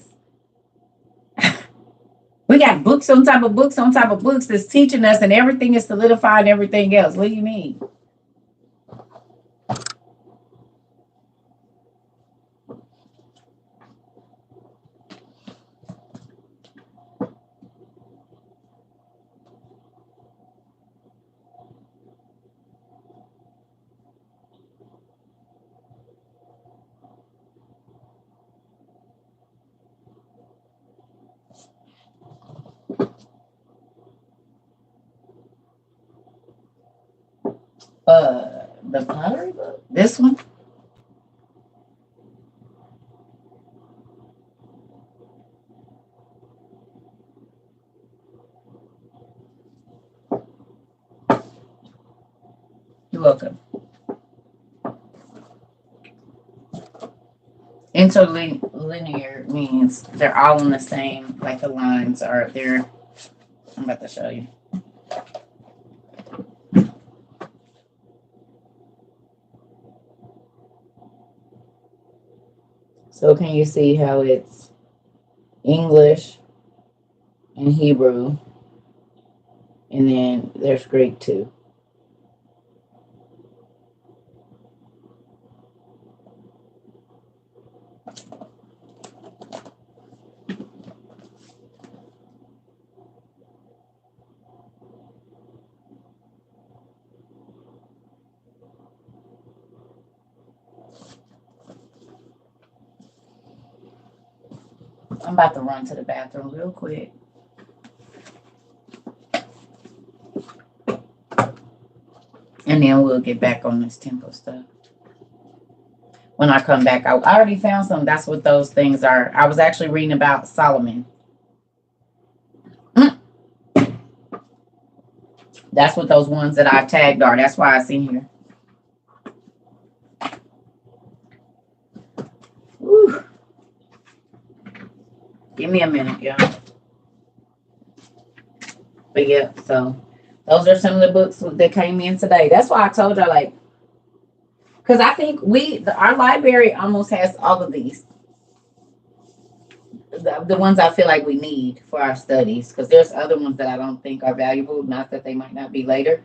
We got books on top of books on top of books that's teaching us, and everything is solidified and everything else. What do you mean? The pottery book? This one? You're welcome. Interlinear means they're all in the same, like the lines are there. I'm about to show you. So can you see how it's English and Hebrew, and then there's Greek too. I'm about to run to the bathroom real quick. And then we'll get back on this tempo stuff. When I come back, I already found some. That's what those things are. I was actually reading about Solomon. That's what those ones that I tagged are. That's why I see here. Whew. Give me a minute, y'all. But yeah, so those are some of the books that came in today. That's why I told y'all, like, because I think our library almost has all of these. The ones I feel like we need for our studies, because there's other ones that I don't think are valuable, not that they might not be later.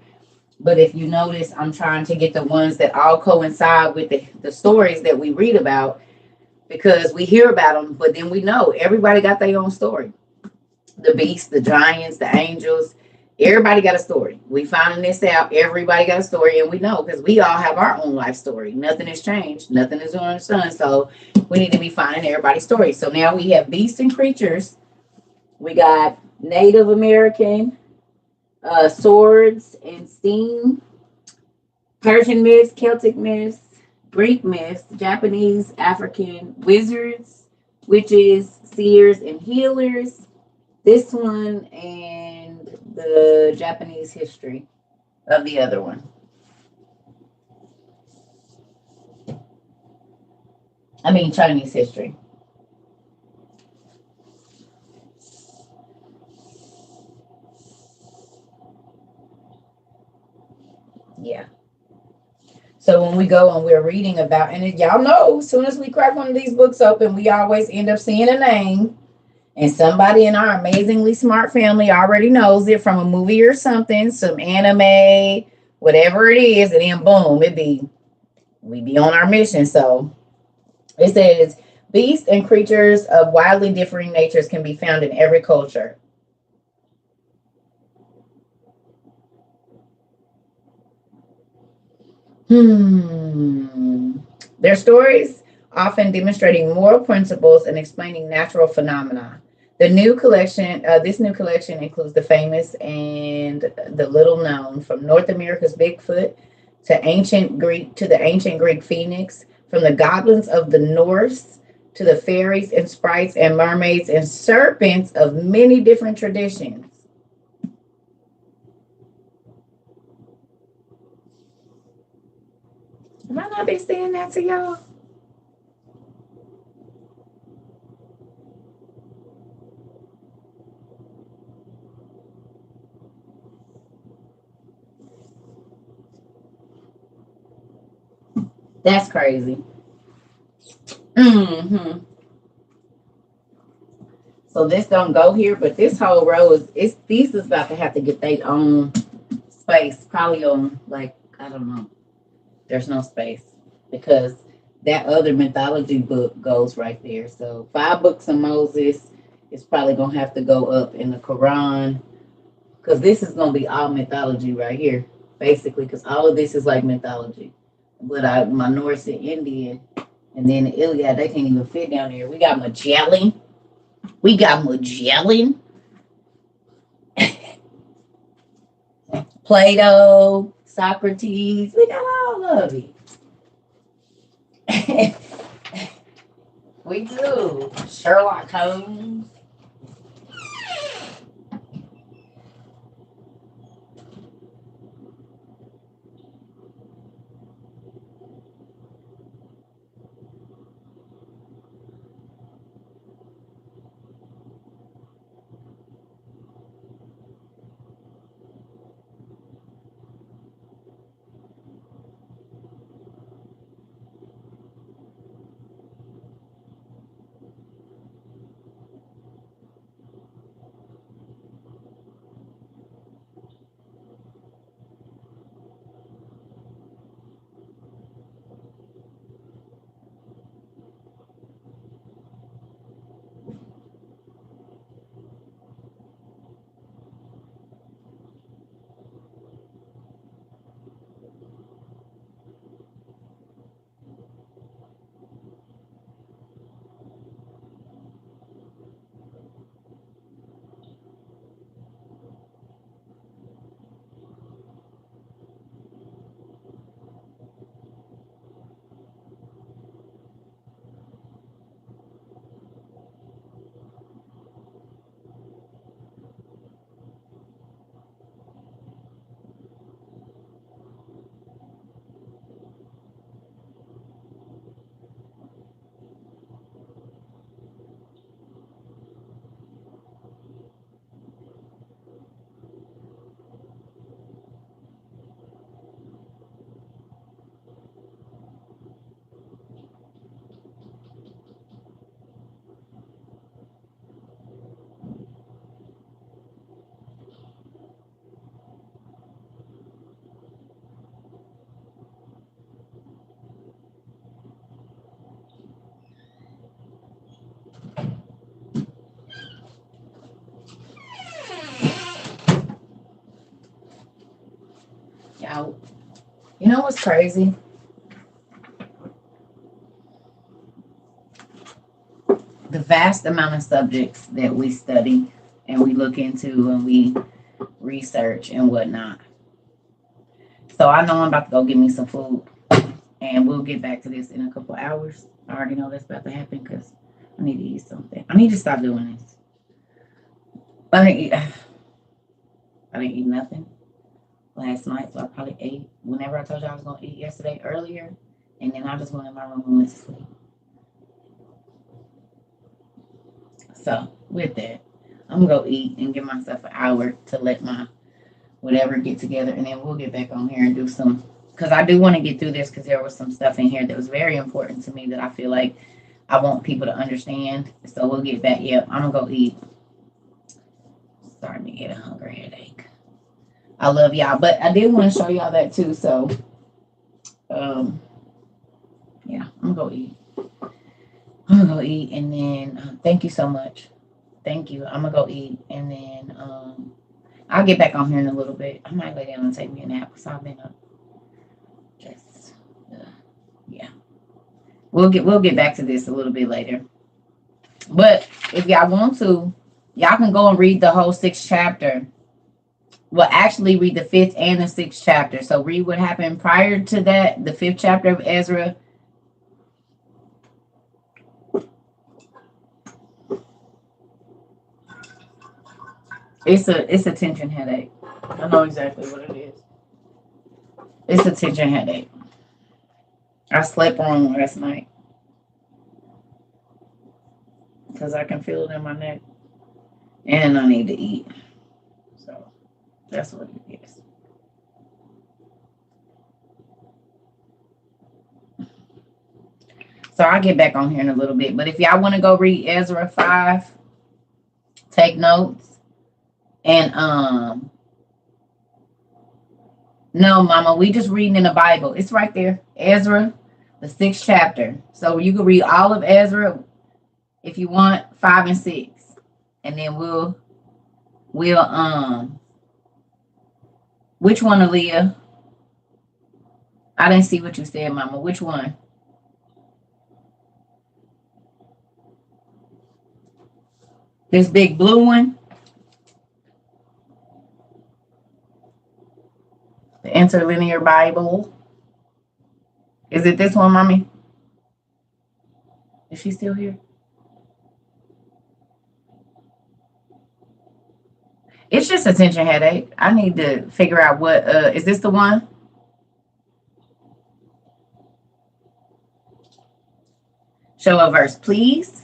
But if you notice, I'm trying to get the ones that all coincide with the stories that we read about, because we hear about them, but then we know everybody got their own story. The beasts, the giants, the angels. Everybody got a story. We finding this out. Everybody got a story, and we know because we all have our own life story. Nothing has changed. Nothing is on the sun. So we need to be finding everybody's story. So now we have beasts and creatures. We got Native American, swords and steam, Persian myths, Celtic myths, Greek myths, Japanese, African, wizards, witches, seers, and healers. This one and the Japanese history of the other one. I mean, Chinese history. Yeah. So when we go and we're reading about, and y'all know, as soon as we crack one of these books open, we always end up seeing a name. And somebody in our amazingly smart family already knows it from a movie or something, some anime, whatever it is, and then boom, we be on our mission. So it says beasts and creatures of widely differing natures can be found in every culture. Their stories often demonstrating moral principles and explaining natural phenomena. This new collection includes the famous and the little known, from North America's Bigfoot to the ancient Greek phoenix, from the goblins of the Norse to the fairies and sprites and mermaids and serpents of many different traditions. Am I not be saying that to y'all? That's crazy. hmm So this don't go here, but this whole row these is about to have to get their own space. Probably on, like, I don't know. There's no space because that other mythology book goes right there. So 5 books of Moses is probably gonna have to go up in the Quran because this is gonna be all mythology right here, basically. Because all of this is like mythology. But my Norse and Indian, and then the Iliad, they can't even fit down there. We got Magellan. We got Magellan, Plato, Socrates. We got all of it. We do. Sherlock Holmes. out. You know what's crazy? The vast amount of subjects that we study and we look into and we research and whatnot. So I know I'm about to go get me some food, and we'll get back to this in a couple hours. I already know that's about to happen because I need to eat something. I need to stop doing this. I didn't eat nothing last night, so I probably ate whenever I told you I was gonna eat yesterday earlier, and then I just went in my room and went to sleep. So with that, I'm gonna go eat and give myself an hour to let my whatever get together, and then we'll get back on here and do some. Because I do want to get through this because there was some stuff in here that was very important to me that I feel like I want people to understand. So we'll get back. Yep, I'm gonna go eat. Starting to get a hunger headache. I love y'all, but I did want to show y'all that too. So, yeah, I'm gonna go eat. I'm gonna go eat, and then thank you so much. Thank you. I'm gonna go eat, and then I'll get back on here in a little bit. I might lay down and take me a nap because I've been up. Just yeah. We'll get back to this a little bit later. But if y'all want to, y'all can go and read the whole 6th chapter. Well, actually read the 5th and the 6th chapter. So read what happened prior to that, the 5th chapter of Ezra. It's a tension headache. I know exactly what it is. It's a tension headache. I slept wrong last night because I can feel it in my neck, and I need to eat. So that's what it is. So I'll get back on here in a little bit. But if y'all want to go read Ezra 5, take notes. And no, Mama, we just reading in the Bible. It's right there. Ezra, the 6th chapter. So you can read all of Ezra if you want, 5 and 6. And then we'll which one, Aaliyah? I didn't see what you said, Mama. Which one? This big blue one? The Interlinear Bible. Is it this one, Mommy? Is she still here? It's just a tension headache. I need to figure out what, is this the one? Show a verse, please.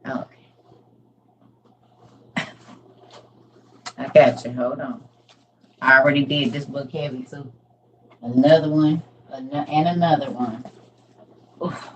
Okay. I got you. Hold on. I already did this book heavy too. Another one, and another one. Oof.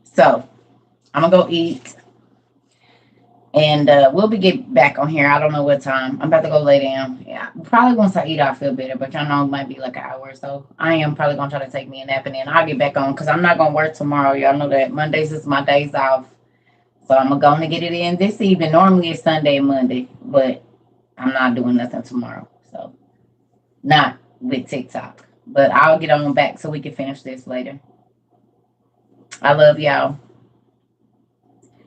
So I'm gonna go eat, and we'll be get back on here. I don't know what time. I'm about to go lay down. Yeah, probably once I eat, I'll feel better. But y'all know it might be like an hour or so. I am probably gonna try to take me a nap, and then I'll get back on because I'm not gonna work tomorrow. Y'all know that Mondays is my days off, so I'm gonna get it in this evening. Normally it's Sunday and Monday, but I'm not doing nothing tomorrow. So not with TikTok, but I'll get on back so we can finish this later. I love y'all.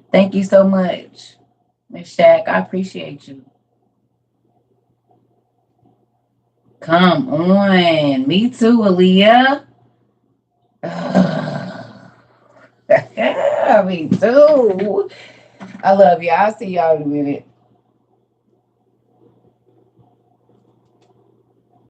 Thank you so much, Miss Shaq. I appreciate you. Come on. Me too, Aaliyah. Me too. I love you. I'll see y'all in a minute.